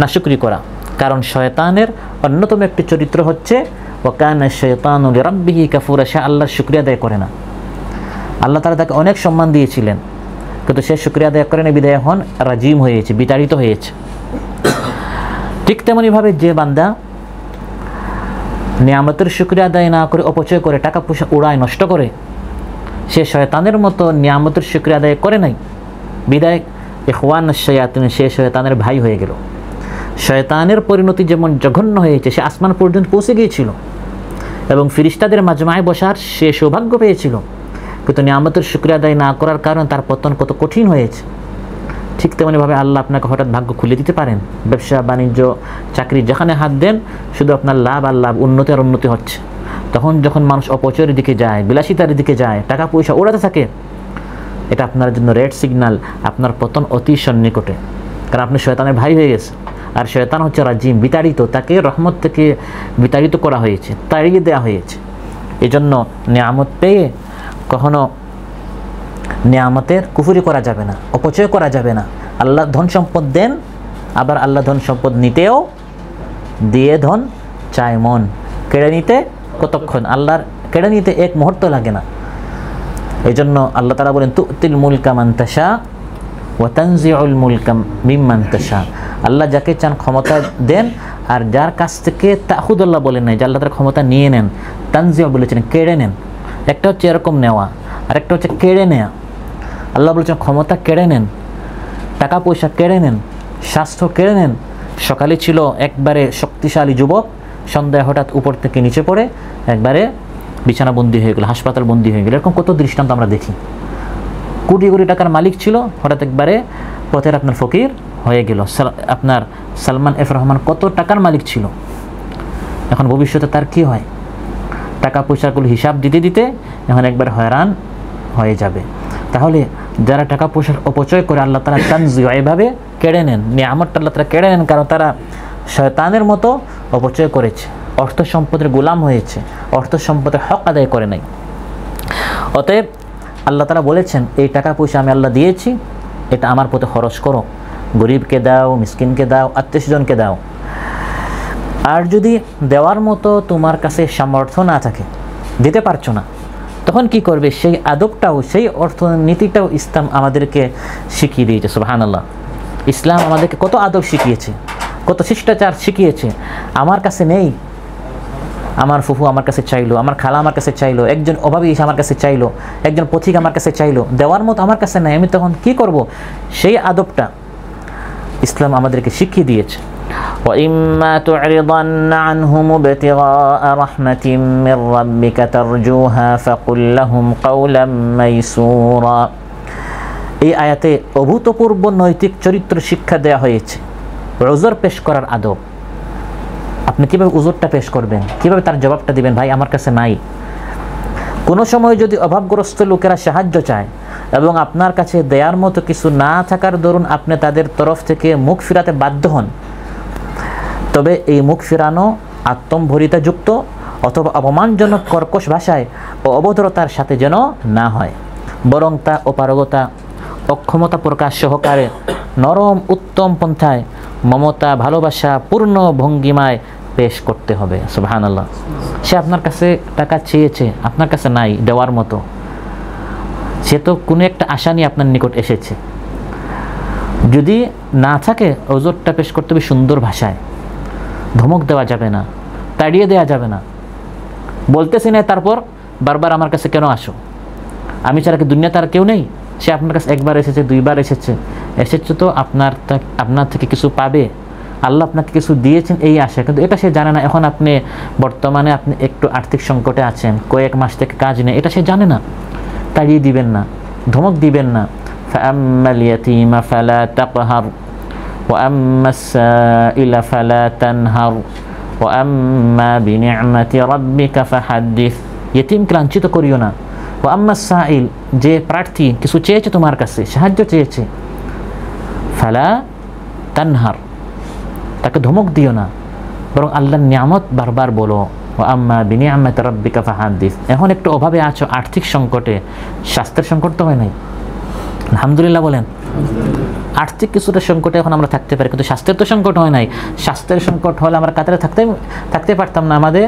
নাশুকরি করা। কারণ শয়তানের অন্যতম একটি চরিত্র হচ্ছে ওয়া কানা শাইতানু লিরাব্বিহি কাফুরা, সে আল্লাহর শুকরিয়া আদায় করে না। আল্লাহ তাআলা তাকে অনেক সম্মান দিয়েছিলেন, কিন্তু সে শুকরিয়া আদায় করে না, বিদায় হন রাজিম হয়েছে, বিতাড়িত হয়েছে। ঠিক তেমনিভাবে যে বান্দা নিয়ামতের শুকরিয়া আদায় না করে অপচয় করে, টাকা পয়সা উড়ায় নষ্ট করে, সে শয়তানের মতো নিয়ামতের শুকরিয়া আদায় করে নাই, বিদায় ইখওয়ান শায়াতিন, সে শয়তানের ভাই হয়ে গেল। শয়তানের পরিণতি যেমন জঘন্য হয়েছে, সে আসমান পর্যন্ত পৌঁছে গিয়েছিল এবং ফিরিস্তাদের মাজমায় বসার সে সৌভাগ্য পেয়েছিল, কিন্তু নিয়ামতের শুকরিয়া আদায় না করার কারণে তার পতন কত কঠিন হয়েছে। ঠিক তেমনিভাবে আল্লাহ আপনাকে হঠাৎ ভাগ্য খুলে দিতে পারেন। ব্যবসা বাণিজ্য চাকরি যেখানে হাত দেন শুধু আপনার লাভ আর লাভ, উন্নতি আর উন্নতি হচ্ছে। তখন যখন মানুষ অপচয়ের দিকে যায়, বিলাসিতার দিকে যায়, টাকা পয়সা ওড়াতে থাকে, এটা আপনার জন্য রেড সিগন্যাল, আপনার পতন অতি সন্নিকটে। কারণ আপনি শয়তানের ভাই হয়ে গেছে, আর শয়তান হচ্ছে রাজিম, বিতাড়িত, তাকে রহমত থেকে বিতাড়িত করা হয়েছে, তাড়িয়ে দেওয়া হয়েছে। এই জন্য নিয়ামত পেয়ে কখনো নিয়ামতের কুফরি করা যাবে না, অপচয় করা যাবে না। আল্লাহ ধন সম্পদ দেন, আবার আল্লাহ ধন সম্পদ নিতেও দিয়ে ধন চায় মন, কেড়ে নিতে কতক্ষণ, আল্লাহর কেড়ে নিতে এক মুহূর্ত লাগে না। এই জন্য আল্লাহ তাআলা বলেন তুতিল মুলকা মান তাশা ওয়া তানজিউল মুলকা মিম্মান তাশা। আল্লাহ যাকে চান ক্ষমতা দেন, আর যার কাছ থেকে তাখুদুল্লাহ বলেন নাই যে আল্লাহ তার ক্ষমতা নিয়ে নেন, তানজিউ বলেছেন কেড়ে নেন। একটা হচ্ছে এরকম নেওয়া, আর একটা হচ্ছে কেড়ে নেওয়া। আল্লাহ বলেছেন ক্ষমতা কেড়ে নেন, টাকা পয়সা কেড়ে নেন, স্বাস্থ্য কেড়ে নেন। সকালে ছিল একবারে শক্তিশালী যুবক, সন্ধ্যায় হঠাৎ উপর থেকে নিচে পড়ে একবারে বিছানা বন্দী হয়ে গেল, হাসপাতাল বন্দী হয়ে গেল। এরকম কত দৃষ্টান্ত আমরা দেখি। কোটি কোটি টাকার মালিক ছিল, হঠাৎ একবারে পথের আপনার ফকির হয়ে গেল। আপনার সালমান এফ রহমান কত টাকার মালিক ছিল, এখন ভবিষ্যতে তার কি হয়? টাকা পয়সাগুলো হিসাব দিতে দিতে এখন একবার হয়রান হয়ে যাবে। তাহলে যারা টাকা পয়সার অপচয় করে, আল্লাহ তাআলা তানজিউ এভাবে কেড়ে নেন, নিয়ামতটা আল্লাহ তাআলা কেড়ে নেন, কারণ তারা শয়তানের মতো অপচয় করেছে, অর্থ সম্পদের গোলাম হয়েছে, অর্থ সম্পদের হক আদায় করে নাই। অতএব আল্লাহ তাআলা বলেছেন এই টাকা পয়সা আমি আল্লাহ দিয়েছি, এটা আমার পথে খরচ করো, গরিবকে দাও, মিসকিনকে দাও, আত্মীয়স্বজনকে দাও। আর যদি দেওয়ার মতো তোমার কাছে সামর্থ্য না থাকে, দিতে পারছো না, তখন কি করবে? সেই আদবটাও, সেই অর্থনীতিটাও ইসলাম আমাদেরকে শিখিয়ে দিয়েছে। সুবহানাল্লাহ, ইসলাম আমাদেরকে কত আদব শিখিয়েছে, কত শিষ্টাচার শিখিয়েছে। আমার কাছে নেই, আমার ফুফু আমার কাছে চাইলো, আমার খালা আমার কাছে চাইলো, একজন অভাবী এসে আমার কাছে চাইলো, একজন পথিক আমার কাছে চাইলো, দেওয়ার মতো আমার কাছে নেই, আমি তখন কি করব? সেই আদবটা ইসলাম আমাদেরকে শিখিয়ে দিয়েছে। وَإِمَّا تُعْرِضَنَّ عَنْهُمُ ابْتِغَاءَ رَحْمَةٍ مِّن رَّبِّكَ تَرْجُوهَا فَقُل لَّهُمْ قَوْلًا مَّيْسُورًا। এই আয়াতে অভূতপূর্ব নৈতিক চরিত্র শিক্ষা দেওয়া হয়েছে। উযর পেশ করার আদব, আপনি কীভাবে উযরটা পেশ করবেন, কীভাবে তার জবাবটা দিবেন? ভাই আমার কাছে নাই। কোনো সময় যদি অভাবগ্রস্ত লোকেরা সাহায্য চায় এবং আপনার কাছে দেয়ার মতো কিছু না থাকার দরুন আপনি তাদের তরফ থেকে মুখ ফিরাতে বাধ্য হন, তবে এই মুখ ফিরানো আত্মম্ভরিতাযুক্ত অথবা অপমানজনক কর্কশ ভাষায় ও অভদ্রতার সাথে যেন না হয়, বরং তা অপারগতা, অক্ষমতা প্রকাশ সহকারে নরম উত্তম পন্থায় মমতা ভালোবাসা পূর্ণ ভঙ্গিমায় পেশ করতে হবে। সুবহানাল্লাহ, সে আপনার কাছে টাকা চেয়েছে, আপনার কাছে নাই দেওয়ার মতো, সে তো কোনো একটা আশা নিয়ে আপনার নিকট এসেছে। যদি না থাকে ওজরটা পেশ করতে হবে সুন্দর ভাষায়, ধমক দেওয়া যাবে না, তাড়িয়ে দেওয়া যাবে না। বলতেছি না তারপর বারবার আমার কাছে কেন আসো, আমি ছাড়া কি দুনিয়াতে আর কেউ নেই? সে আপনার কাছে একবার এসেছে, দুইবার এসেছে, তো আপনার থেকে কিছু পাবে, আল্লাহ আপনাকে কিছু দিয়েছেন এই আশা, কিন্তু এটা সে জানে না। এখন বর্তমানে আপনি একটু আর্থিক সংকটে আছেন, কয়েক মাস থেকে কাজ নেই, এটা সে জানে না। তাড়িয়ে দিবেন না, ধমক দিবেন না। ফাআম্মাল ইয়াতীমা ফালা তাকহার ওয়া আম্মাস সাইলা ফালা তানহার ওয়া আম্মা বিনি'মাতি রাব্বিকা ফাহাদ্দিস। ইতিমকে লাঞ্ছিত করিও না। ওয়া আম্মাস সাইল, যে প্রার্থী কিছু চেয়েছে তোমার কাছে, সাহায্য চেয়েছে, ফালা তানহার, তাকে ধমক দিও না, বরং আল্লাহর নিয়ামত বারবার বলো। ওয়া আম্মা বিনি'মাতি রাব্বিকা ফাহাদ্দিস। এখন একটু অভাবে আছো, আর্থিক সংকটে, স্বাস্থ্যের সংকট তো হয় নাই, আলহামদুলিল্লাহ বলেন। আর্থিক কিছুটা সংকটে এখন আমরা থাকতে পারি, কিন্তু স্বাস্থ্যের তো সংকট হয় নাই। স্বাস্থ্যের সংকট হলে আমরা কাতারে থাকতে পারতাম না, আমাদের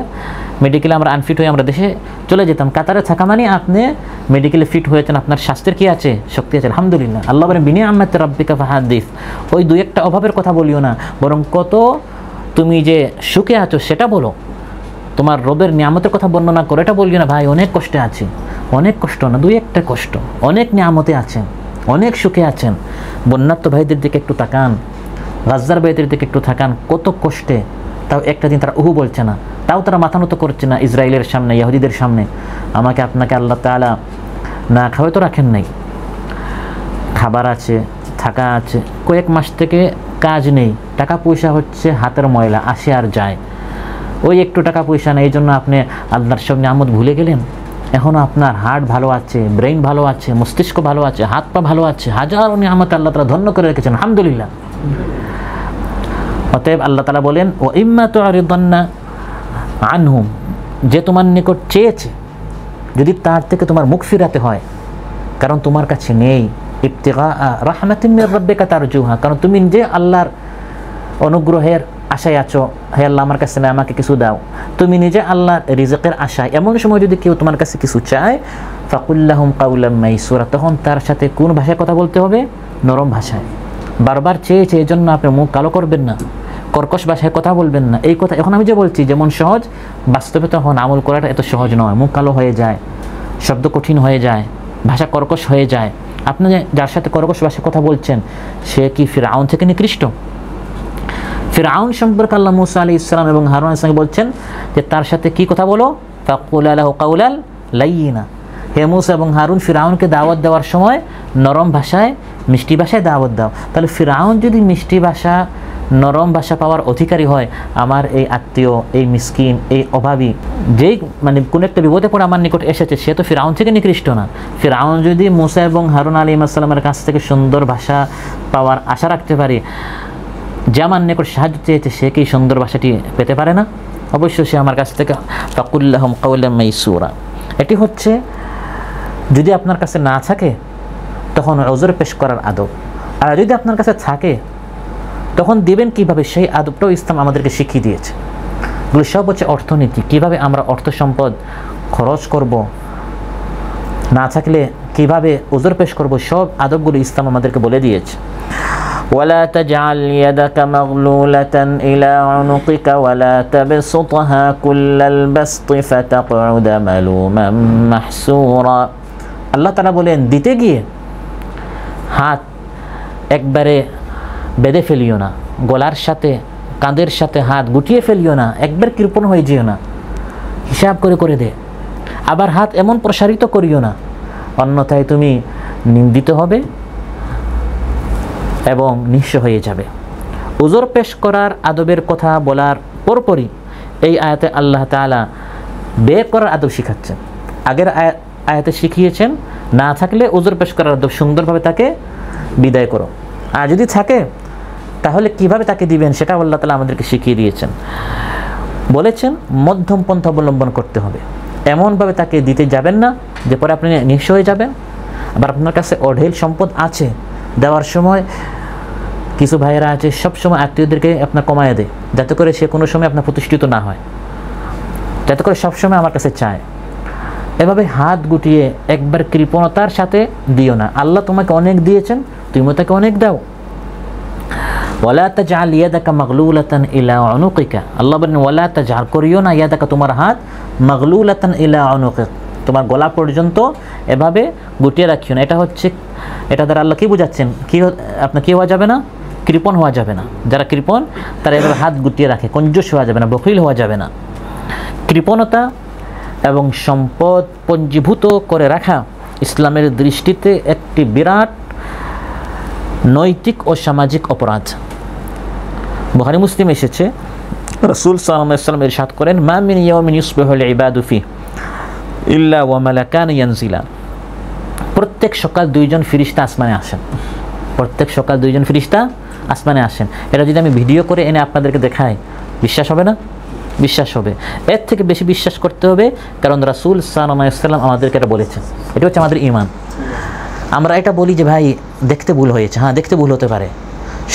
মেডিকেলে আমরা আনফিট হয়ে আমরা দেশে চলে যেতাম। কাতারে থাকা মানে আপনি মেডিকেলে ফিট হয়েছেন, আপনার স্বাস্থ্যের কি আছে, শক্তি আছে, আলহামদুলিল্লাহ। আল্লাহ বলেন বিনি'মাতি রাব্বিকা ফাহাদ্দিস। ওই দুই একটা অভাবের কথা বলিও না, বরং কত তুমি যে সুখে আছো সেটা বলো। তোমার রবের নিয়ামতের কথা বর্ণনা করো, এটা বলবি না ভাই অনেক কষ্টে আছি। অনেক কষ্ট না, দুই একটা কষ্ট, অনেক নিয়ামতে আছেন, অনেক সুখে আছেন। বন্যার্থ ভাইদের দিকে একটু তাকান, গাজ্জার ভাইদের দিকে একটু তাকান, কত কষ্টে। তাও একটা দিন তারা বলছে না, তাও তারা মাথা নত করছে না ইসরায়েলের সামনে, ইহুদিদের সামনে। আমাকে আপনাকে আল্লাহ তাআলা না খাওয়াই তো রাখেন নাই, খাবার আছে, থাকা আছে, কয়েক মাস থেকে কাজ নেই, টাকা পয়সা হচ্ছে হাতের ময়লা, আসে আর যায়, ওই একটু টাকা পয়সা নেই, এই জন্য আপনি আল্লাহর সব নিয়ামত ভুলে গেলেন। এখনও আপনার হার্ট ভালো আছে, ব্রেইন ভালো আছে, মস্তিষ্ক ভালো আছে, হাত পা ভালো আছে, হাজারো নিয়ামত আল্লাহ তাআলা ধন্য করে রেখেছেন, আলহামদুলিল্লাহ। অতএব আল্লাহ তাআলা বলেন, ও ইম্মা তু'রিদান্না আনহুম, যে তোমার নিকট চেয়েছে যদি তার থেকে তোমার মুখ ফিরাতে হয়, কারণ তোমার কাছে নেই, ইবতিগা রাহমাতিন মির রাব্বিকা তারজুহা, কারণ তুমি যে আল্লাহর অনুগ্রহের আশায় আছো, হে আল্লাহ আমার কাছে না, আমাকে কিছু দাও, তুমি নিজে আল্লাহর রিজকের আশায়। এমন সময় যদি কেউ তোমার কাছে কিছু চায়, ফাকুল্লাহুম কাউলাম মাইসুরা, তখন তার সাথে কোন ভাষায় কথা বলতে হবে? নরম ভাষায়। বারবার চেয়েছে, এই জন্য আপনি মুখ কালো করবেন না, কর্কশ ভাষায় কথা বলবেন না। এই কথা এখন আমি যে বলছি যেমন সহজ, বাস্তবে তখন আমল করাটা এত সহজ নয়। মুখ কালো হয়ে যায়, শব্দ কঠিন হয়ে যায়, ভাষা কর্কশ হয়ে যায়। আপনি যার সাথে কর্কশ ভাষায় কথা বলছেন, সে কি ফিরআউন থেকে নিকৃষ্ট? ফিরআউন সম্পর্কে আল্লাহ মুসা আলাইহিস সালাম এবং হারুন আলাইহিস সালাম বলছেন যে তার সাথে কি কথা বলো? ফাকুলা লাহু কাওলান লাইয়িনা। হে মুসা এবং হারুন, ফিরআউনকে দাওয়াত দেওয়ার সময় নরম ভাষায়, মিষ্টি ভাষায় দাওয়াত দাও। তাহলে ফিরআউন যদি মিষ্টি ভাষা, নরম ভাষা পাওয়ার অধিকারী হয়, আমার এই আত্মীয়, এই মিসকিন, এই অভাবী, যেই মানে কোনো একটা বিপদে পড়ে আমার নিকট এসেছে, সে তো ফিরআউন থেকে নিকৃষ্ট না। ফিরআউন যদি মুসা এবং হারুন আলাইহিস সালামের কাছ থেকে সুন্দর ভাষা পাওয়ার আশা রাখতে পারে, যে আমার নিকট সাহায্য চেয়েছে, সে কি সুন্দর ভাষাটি পেতে পারে না? অবশ্যই সে আমার কাছ থেকে ফাকুল্লাহুম কাওলাম মাইসুরা। এটি হচ্ছে যদি আপনার কাছে না থাকে তখন উযর পেশ করার আদব, আর যদি আপনার কাছে থাকে তখন দিবেন কিভাবে, সেই আদবটাও ইসলাম আমাদেরকে শিখিয়ে দিয়েছে। এগুলো সব হচ্ছে অর্থনীতি, কিভাবে আমরা অর্থ সম্পদ খরচ করব, না থাকলে কিভাবে উযর পেশ করব, সব আদবগুলো ইসলাম আমাদেরকে বলে দিয়েছে। ولا تجعل يدك مغلولة إلى عنقك ولا تبسطها كل البسط فتقعد ملوما محسورا। আল্লাহ তাআলা বলেন, দিতে গিয়ে হাত একবারে বেঁধে ফেলিও না, গলার সাথে কাঁধের সাথে হাত গুটিয়ে ফেলিও না, একবার কৃপণ হয়ে যেও না, হিসাব করে করে দে। আবার হাত এমন প্রসারিত করিও না, অন্যথায় তুমি নিন্দিত হবে এবং নিঃস্ব হয়ে যাবে। উযর পেশ করার আদবের কথা বলার পরপরই এই আয়াতে আল্লাহ তাআলা ব্যয় করার আদব শিখাচ্ছেন। আগের আয়াতে শিখিয়েছেন না থাকলে উযর পেশ করার আদব, সুন্দরভাবে তাকে বিদায় করো। আর যদি থাকে তাহলে কিভাবে তাকে দিবেন সেটা আল্লাহ তাআলা আমাদেরকে শিখিয়ে দিয়েছেন। বলেছেন মধ্যম পন্থা অবলম্বন করতে হবে, এমনভাবে তাকে দিতে যাবেন না যে পরে আপনি নিঃস্ব হয়ে যাবেন। আবার আপনার কাছে অঢেল সম্পদ আছে, দেওয়ার সময় কিছু ভাইয়েরা আছে সবসময় আত্মীয়দেরকে আপনার কমায় দেয়, যাতে করে সে কোনো সময় আপনার প্রতিষ্ঠিত না হয়, যাতে করে সবসময় আমার কাছে চায়। এভাবে হাত গুটিয়ে একবার কৃপণতার সাথে দিও না। আল্লাহ তোমাকে অনেক দিয়েছেন, তুমিও তাকে অনেক দাও। ওয়ালা তাজআল ইয়াদাকা মাগলুলাতান ইলা উনুকিকা, আল্লাহ বলেন ওয়ালা তাজআল, করিও না, ইয়াদাকা তোমার হাত, মাগলুলাতান ইলা উনুকিক, তোমার গলা পর্যন্ত এভাবে গুটিয়ে রাখিও না। এটা হচ্ছে, এটা দ্বারা আল্লাহ কি বোঝাচ্ছেন, কি আপনার কি হওয়া যাবে না? কৃপণ হওয়া যাবে না। যারা কৃপণ তারা এভাবে হাত গুটিয়ে রাখে, কঞ্জুস হওয়া যাবে না, বখিল হওয়া যাবে না। কৃপণতা এবং সম্পদ পঞ্জীভূত করে রাখা ইসলামের দৃষ্টিতে একটি বিরাট নৈতিক ও সামাজিক অপরাধ। বুখারী মুসলিম এসেছে, রাসূল সাল্লাল্লাহু আলাইহি ওয়াসাল্লাম ইরশাদ করেন, মা মিন ইয়াউমিন ইউসবিহুল ইবাদু ফি ইল্লা ওয়া মালাকান ইয়ানজিলান। প্রত্যেক সকাল দুইজন ফেরেশতা আসমানে আসেন, প্রত্যেক সকাল দুইজন ফেরেশতা আসমানে আসেন। এটা যদি আমি ভিডিও করে এনে আপনাদেরকে দেখাই, বিশ্বাস হবে না? বিশ্বাস হবে। এর থেকে বেশি বিশ্বাস করতে হবে, কারণ রাসূল সাল্লাল্লাহু আলাইহি ওয়াসাল্লাম আমাদেরকে এটা বলেছেন। এটা হচ্ছে আমাদের ঈমান। আমরা এটা বলি যে ভাই দেখতে ভুল হয়েছে, হ্যাঁ দেখতে ভুল হতে পারে,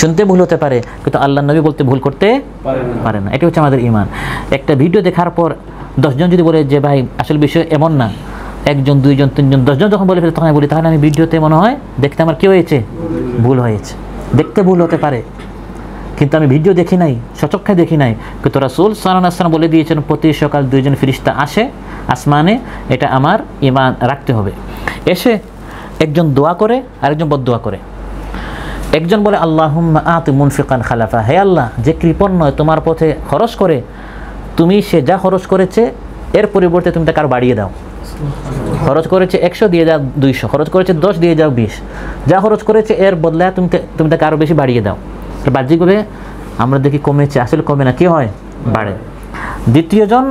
শুনতে ভুল হতে পারে, কিন্তু আল্লাহর নবী বলতে ভুল করতে পারে না। এটা হচ্ছে আমাদের ঈমান। একটা ভিডিও দেখার পর 10 জন যদি বলে যে ভাই আসল বিষয় এমন না, 1 জন 2 জন 3 জন 10 জন যখন বলে ফেলে, তখন আমি বলি তাহলে আমি ভিডিওতে মনে হয় দেখতে আমার কি হয়েছে, ভুল হয়েছে। দেখতে ভুল হতে পারে, কিন্তু আমি ভিডিও দেখি নাই, সচক্ষে দেখি নাই, কিন্তু রাসূল সাল্লাল্লাহু আলাইহি ওয়াসাল্লাম বলে দিয়েছেন প্রতি সকাল 2 জন ফেরেশতা আসে আসমানে, এটা আমার ঈমান রাখতে হবে। এসে একজন দোয়া করে আর একজন বদদোয়া করে। একজন বলে আল্লাহুম্মা আতি মুনফিকান খালাফা, হে আল্লাহ, যে কৃপণ নয় তোমার পথে খরচ করে, তুমি সে যা খরচ করেছে এর পরিবর্তে তুমি তাকে আরো বাড়িয়ে দাও। খরচ করেছে 100 দিয়ে যাও 200, খরচ করেছে 10 দিয়ে যাও 20, যা খরচ করেছে এর বদলায় তুমি তাকে আরো বেশি বাড়িয়ে দাও। বাহ্যিকভাবে আমরা দেখি কমেছে, আসলে কমে না, কি হয়? বাড়ে। দ্বিতীয়জন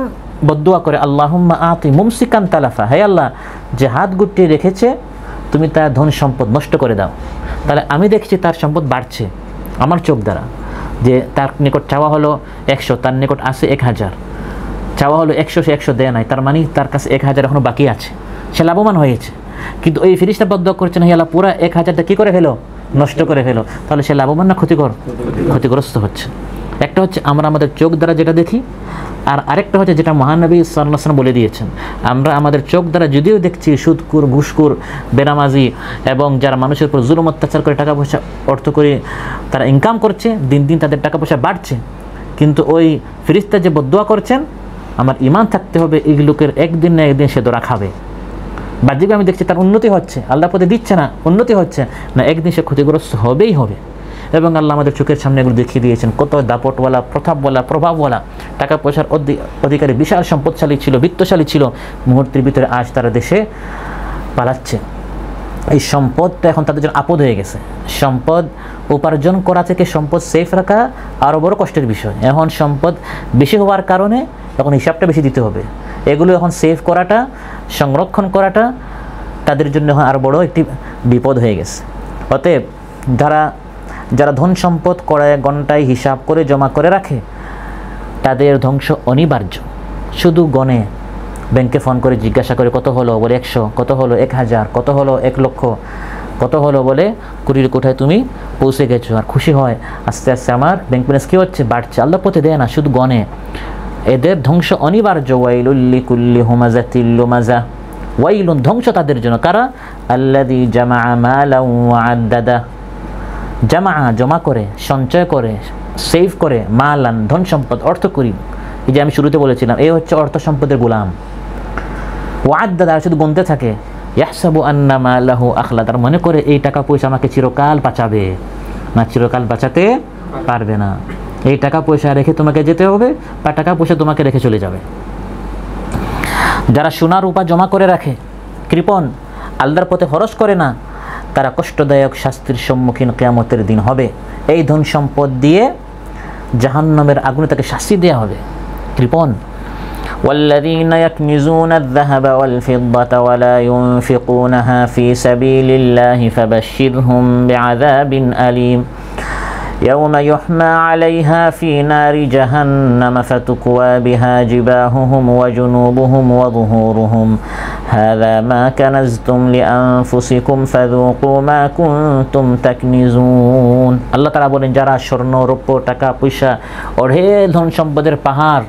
বদদুয়া করে আল্লাহুম্মা আতি মুমসিকান তালাফা, হে আল্লাহ, যে হাত গুটিয়ে রেখেছে তুমি তার ধন সম্পদ নষ্ট করে দাও। তাহলে আমি দেখছি তার সম্পদ বাড়ছে আমার চোখ দ্বারা, যে তার নিকট চাওয়া হলো 100, তার নিকট আছে 1000, চাওয়া হলো 100, সে 100 দেয় নাই, তার মানে তার কাছে 1000 এখনো বাকি আছে, সে লাভবান হয়েছে। কিন্তু ওই ফেরেশতা বদদুয়া করছেন, হে আল্লাহ, পুরা 1000টা কি করে ফেলো? নষ্ট করে ফেলো। তাহলে সে লাভবান না ক্ষতিগ্রস্ত হচ্ছে। একটা হচ্ছে আমরা আমাদের চোখ দ্বারা যেটা দেখি, আর আরেকটা হচ্ছে যেটা মহানবী সাল্লাল্লাহু আলাইহি ওয়াসাল্লাম বলে দিয়েছেন, আমরা আমাদের চোখ দ্বারা যদিও দেখছি সুদখোর, ঘুষখোর, বেনামাজি এবং যারা মানুষের উপর জুলুম অত্যাচার করে টাকা পয়সা অর্থ করে তারা ইনকাম করছে, দিন দিন তাদের টাকা পয়সা বাড়ছে, কিন্তু ওই ফেরেশতা যে বদদুয়া করছেন, আমার ঈমান থাকতে হবে এই লোকের একদিন না একদিন সে ধরা খাবে। বাহ্যিকভাবে আমি দেখছি তার উন্নতি হচ্ছে, আল্লাহর পথে দিচ্ছে না, উন্নতি হচ্ছে না, একদিন সে ক্ষতিগ্রস্ত হবেই হবে। এবং আল্লাহ আমাদের চোখের সামনে এগুলো দেখিয়ে দিয়েছেন, কত দাপটওয়ালা, প্রভাবওয়ালা, টাকা পয়সার অধিকারী, বিশাল সম্পদশালী ছিল, বিত্তশালী ছিল, মুহূর্তের ভিতরে আজ তারা দেশে পালাচ্ছে। এই সম্পদটা এখন তাদের জন্য আপদ হয়ে গেছে। সম্পদ উপার্জন করা থেকে সম্পদ সেফ রাখা আরও বড় কষ্টের বিষয়। এখন সম্পদ বেশি হওয়ার কারণে এখন হিসাবটা বেশি দিতে হবে। এগুলো এখন সেভ করাটা, সংরক্ষণ করাটা তাদের জন্য আরও বড় একটি বিপদ হয়ে গেছে। অতএব যারা ধন সম্পদ করায় ঘন্টায় হিসাব করে জমা করে রাখে, তাদের ধ্বংস অনিবার্য। শুধু গণে, ব্যাংকে ফোন করে জিজ্ঞাসা করে কত হলো, বলে 100, কত হলো 1000, কত হলো 1 লক্ষ, কত হলো বলে কুড়ির কোঠায় তুমি পৌঁছে গেছো, আর খুশি হয় আস্তে আস্তে আমার ব্যাংক ব্যালেন্স কী হচ্ছে? বাড়ছে। আল্লাহ পথে দেয় না, শুধু গণে। এদের ধ্বংস অনিবার্য। ওয়াইলুল লিকুল্লি হুমাযাতিল লুমাযা, ওয়াইলুন, ধ্বংস তাদের জন্য। কারা? আল্লাযী জামা মালান ওয়া আদ্দাদা, জমা করে, সঞ্চয় করে, সেভ করে, মালান, ধন সম্পদ, অর্থ করি। এই যে আমি শুরুতে বলেছিলাম, এই হচ্ছে অর্থ সম্পদের গোলাম। ওয়া আদ্দাদা, শুধু গুনতে থাকে। ইয়াহসাবু আন্না মালাহু আখলাদ, তার মনে করে এই টাকা পয়সা আমাকে চিরকাল বাঁচাবে। না, চিরকাল বাঁচাতে পারবে না। এই টাকা পয়সা রেখে তোমাকে যেতে হবে, বা টাকা পয়সা তোমাকে রেখে চলে যাবে। যারা সোনা রূপা জমা করে রাখে, কৃপণ, আল্লাহর পথে খরচ করে না, তারা কষ্টদায়ক শাস্তির সম্মুখীন কিয়ামতের দিন হবে। এই ধন সম্পদ দিয়ে জাহান্নামের আগুনে তাকে শাস্তি দেওয়া হবে। কৃপণ। والذين يكنزون الذهب والفضة ولا ينفقونها في سبيل الله فبشرهم بعذاب أليم يوم يحمى عليها في نار جهنم فتكوى بها جباههم وجنوبهم وظهورهم هذا ما كنزتم لأنفسكم فذوقوا ما كنتم تكنزون। আল্লাহ তাআলা বলেন, যারা স্বর্ণ, রৌপ্য, টাকা পয়সা, অঢেল ধন সম্পদের পাহাড়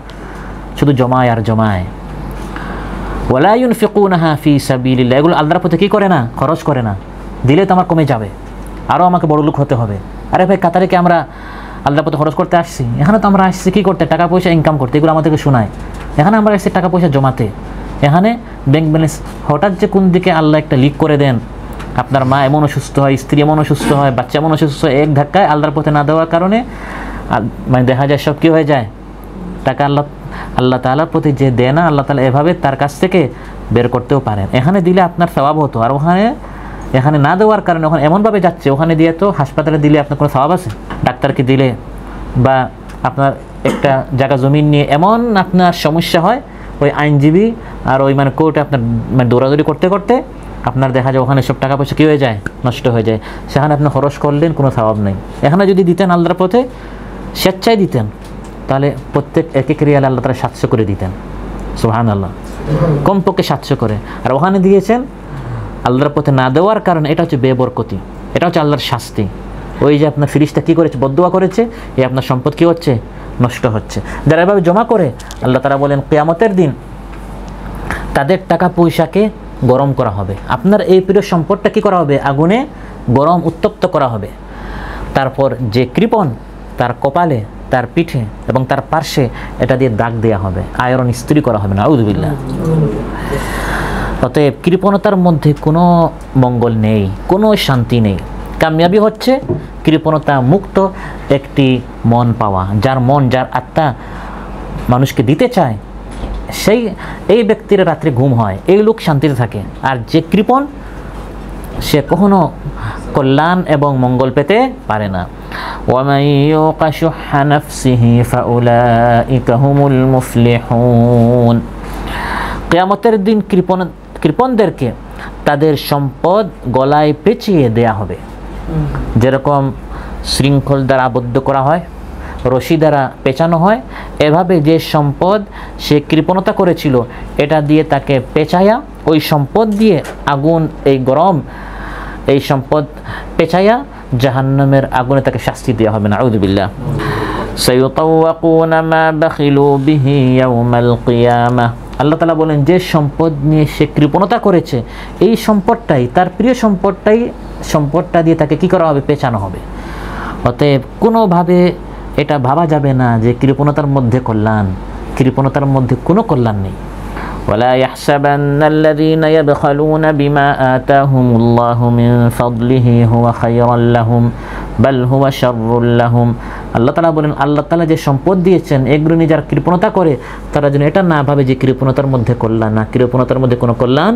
শুধু জমায় আর জমায়, ওয়ালা ইউনফিকুনাহা ফি সাবিলিল্লাহ, এগুলো আল্লাহর পথে কি করে না? খরচ করে না। দিলে তো আমার কমে যাবে, আরও আমাকে বড় লোক হতে হবে। আরে ভাই, কাতারে কি আমরা আল্লাহর পথে খরচ করতে আসছি? এখানে তো আমরা আসছি কী করতে? টাকা পয়সা ইনকাম করতে। এগুলো আমাদেরকে শোনায়। এখানে আমরা আসছি টাকা পয়সা জমাতে। এখানে ব্যাংক ব্যালেন্স হঠাৎ যে কোন দিকে আল্লাহ একটা লিক করে দেন, আপনার মা এমন অসুস্থ হয়, স্ত্রী এমন অসুস্থ হয়, বাচ্চা এমন অসুস্থ হয়, এক ধাক্কায় আল্লাহর পথে না দেওয়ার কারণে মানে দেখা যায় সব কী হয়ে যায়। টাকা আল্লাহ তাআলার প্রতি যে দেয় না, আল্লাহ তাআলা এভাবে তার কাছ থেকে বের করতেও পারেন। এখানে দিলে আপনার সওয়াব হতো, আর এখানে না দেওয়ার কারণে ওখানে এমনভাবে যাচ্ছে, ওখানে দিয়ে তো হাসপাতালে দিলে আপনার কোনো সওয়াব আছে? ডাক্তারকে দিলে বা আপনার একটা জায়গা জমিন নিয়ে এমন আপনার সমস্যা হয়, ওই আইনজীবী আর ওই মানে কোর্টে আপনার মানে দৌড়াদৌড়ি করতে করতে আপনার দেখা যায় ওখানে সব টাকা পয়সা কী হয়ে যায়? নষ্ট হয়ে যায়। সেখানে আপনি খরচ করলেন, কোনো সওয়াব নেই। এখানে যদি দিতেন আল্লাহর পথে, স্বেচ্ছায় দিতেন, তাহলে প্রত্যেক এক এক রিয়াল আল্লাহ তাআলা 700 করে দিতেন। সুবহানাল্লাহ, কমপক্ষে 700 করে। আর ওখানে দিয়েছেন আল্লাহর পথে না দেওয়ার কারণে, এটা হচ্ছে বেবরকতি, এটা হচ্ছে আল্লাহর শাস্তি। ওই যে আপনার ফেরেশতা কী করেছে? বদদুয়া করেছে, এই আপনার সম্পদ কী হচ্ছে? নষ্ট হচ্ছে। যারা এভাবে জমা করে, আল্লাহ তাআলা বলেন কিয়ামতের দিন তাদের টাকা পয়সাকে গরম করা হবে। আপনার এই প্রিয় সম্পদটা কী করা হবে? আগুনে গরম, উত্তপ্ত করা হবে। তারপর যে কৃপণ, তার কপালে, তার পিঠে এবং তার পার্শ্বে এটা দিয়ে দাগ দেওয়া হবে, আয়রন ইস্ত্রি করা হবে না। আউযুবিল্লাহ। অতএব কৃপণতার মধ্যে কোনো মঙ্গল নেই, কোনো শান্তি নেই। কামিয়াবি হচ্ছে কৃপণতা মুক্ত একটি মন পাওয়া, যার মন, যার আত্মা মানুষকে দিতে চায়, এই ব্যক্তির রাত্রে ঘুম হয়, এই লোক শান্তিতে থাকে। আর যে কৃপণ, সে কখনো কল্যাণ এবং মঙ্গল পেতে পারে না। وَمَن يُوقَ شُحَّ نَفْسِهِ فَأُولَئِكَ هُمُ الْمُفْلِحُونَ। কিয়ামতের দিন কৃপণদেরকে তাদের সম্পদ গলায় পেঁচিয়ে দেয়া হবে। যেরকম শৃঙ্খল দ্বারা আবদ্ধ করা হয়, রশি দ্বারা পেঁচানো হয়, এভাবে যে সম্পদ সে কৃপণতা করেছিল এটা দিয়ে তাকে পেঁচায়া, ওই সম্পদ দিয়ে আগুন, এই গরম এই সম্পদ পেঁচায়া জাহান্নামের আগুনে তাকে শাস্তি দেওয়া হবে না। আউযুবিল্লাহ। সায়ুতাওয়াকুনা মা বাখিলু বিহি ইয়াউমাল কিয়ামাহ। আল্লাহ তাআলা বলেন, যে সম্পদ নিয়ে সে কৃপণতা করেছে, এই সম্পদটাই, তার প্রিয় সম্পদটা দিয়ে তাকে কি করা হবে? পেঁচানো হবে। অতএব কোনোভাবে এটা ভাবা যাবে না যে কৃপণতার মধ্যে কল্যাণ, কৃপণতার মধ্যে কোনো কল্যাণ নেই। ولا يحسبن الذين يبخلون بما آتاهم الله من فضله هو خيرا لهم بل هو شر لهم। আল্লাহ তাআলা বলেন, আল্লাহ তাআলা যে সম্পদ দিয়েছেন এগুলো নিয়ে যারা কৃপণতা করে, তারা যেন এটা না ভাবে যে কৃপণতার মধ্যে কল্যাণ, না, কৃপণতার মধ্যে কোনো কল্যাণ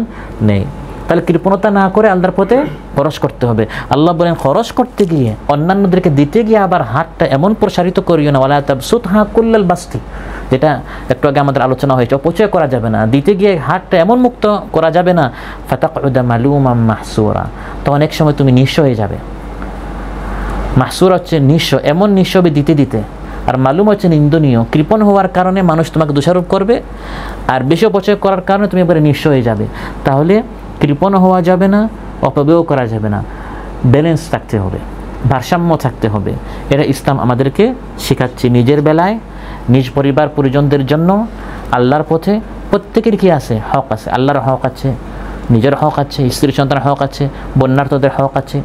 নেই। তাহলে কৃপণতা না করে আল্লাহর পথে খরচ করতে হবে। আল্লাহ বলেন, খরচ করতে গিয়ে, অন্যান্যদেরকে দিতে গিয়ে আবার হাতটা এমন প্রসারিত করিও না, ওয়ালা তাবসুতহা কুল্লাল বাসতি, যেটা একটু আগে আমাদের আলোচনা হয়েছে, অপচয় করা যাবে না। দিতে গিয়ে হাতটা এমন মুক্ত করা যাবে না, ফাতাকউদা মালুমান মাহসুরা, তো অনেক সময় তুমি নিঃস্ব হয়ে যাবে। মাহসুর হচ্ছে নিঃস্ব, এমন নিঃস্ব হবে দিতে দিতে। আর মালুম হচ্ছে নিন্দনীয়, কৃপণ হওয়ার কারণে মানুষ তোমাকে দোষারোপ করবে, আর বেশি অপচয় করার কারণে তুমি এবারে নিঃস্ব হয়ে যাবে। তাহলে কৃপণ হওয়া যাবে না, অপব্যয় করা যাবে না, ব্যালেন্স থাকতে হবে, ভারসাম্য থাকতে হবে। এটা ইসলাম আমাদেরকে শেখাচ্ছে। নিজের বেলায়, নিজ পরিবার পরিজনদের জন্য আল্লাহর পথে প্রত্যেকের কি আছে? হক আছে। আল্লাহর হক আছে, নিজের হক আছে, স্ত্রী সন্তানের হক আছে, বন্যার্তদের হক আছে।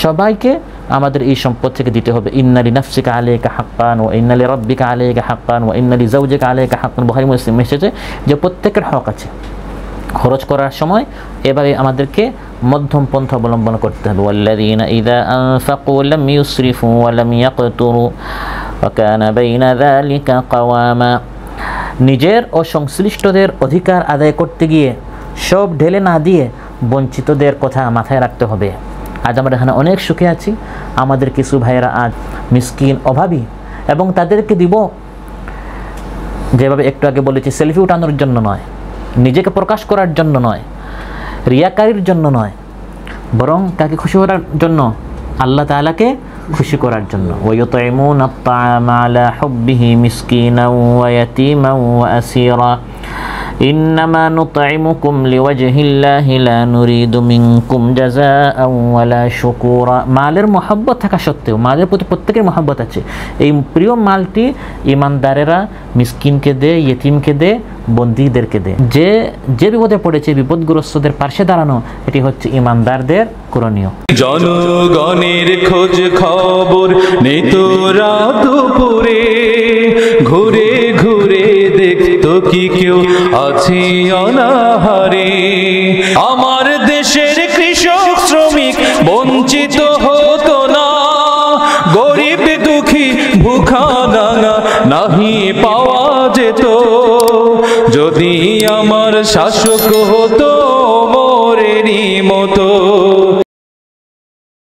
সবাইকে আমাদের এই সম্পদ থেকে দিতে হবে। ইন্না লিনাফসিকা আলাইকা হাক্কান ওয়া ইন্না লিরাব্বিকা আলাইকা হাক্কান ওয়া ইন্না লিজাওজিকা আলাইকা হাক্কান। বুখারী মুসলিম এসেছে যে প্রত্যেকের হক আছে। খরচ করার সময় এভাবে আমাদেরকে মধ্যম পন্থা অবলম্বন করতে হবে। ওয়াল্লাযীনা ইযা আনফাকু লাম ইউসরিফু ওয়া লাম ইয়াকতুরু ওয়া কানা বাইনা যালিকা কাওয়ামা। নিজের ও সংশ্লিষ্টদের অধিকার আদায় করতে গিয়ে সব ঢেলে না দিয়ে বঞ্চিতদের কথা মাথায় রাখতে হবে। আজ আমরা এখানে অনেক সুখে আছি, আমাদের কিছু ভাইয়েরা আজ মিসকিন, অভাবী, এবং তাদেরকে দিব যেভাবে একটু আগে বলেছি, সেলফি উঠানোর জন্য নয়, নিজেকে প্রকাশ করার জন্য নয়, রিয়াকারীর জন্য নয়, বরং তাকে খুশি করার জন্য, আল্লাহ তাআলাকে খুশি করার জন্য। ওয়ায়ুতঈমুনা আত-তাআমা আলা হুব্বিহি মিসকিনান ওয়া ইয়াতীমান ওয়া আসীরা ইন্নামা নুতঈমুকুম লিওয়াজহিল্লাহি লা নুরিদু মিনকুম জাযাআন ওয়ালা শুকুরা। মালের মহব্বত থাকা সত্ত্বেও, মালের প্রতি প্রত্যেকের মহব্বত আছে। এই প্রিয় মালটি ইমানদারেরা মিসকিনকে দে, ইয়েতিমকে দে, বন্দীদেরকে দে। যে বিপদে পড়েছে, বিপদগ্রস্তদের পাশে দাঁড়ানো, এটি হচ্ছে ইমানদারদের করণীয়। জনগণের খোঁজ খবর নিত রাত দুপুরে, ঘুরে ঘুরে দেখতো কি কেউ আছে অনাহারে। আমার দেশের কৃষক শ্রমিক বঞ্চিত হতো না, গরিব দুঃখী ভুখা দানা নাহি পাওয়া যেত। যদি আমার শাসক হতো মোরেরই মতো,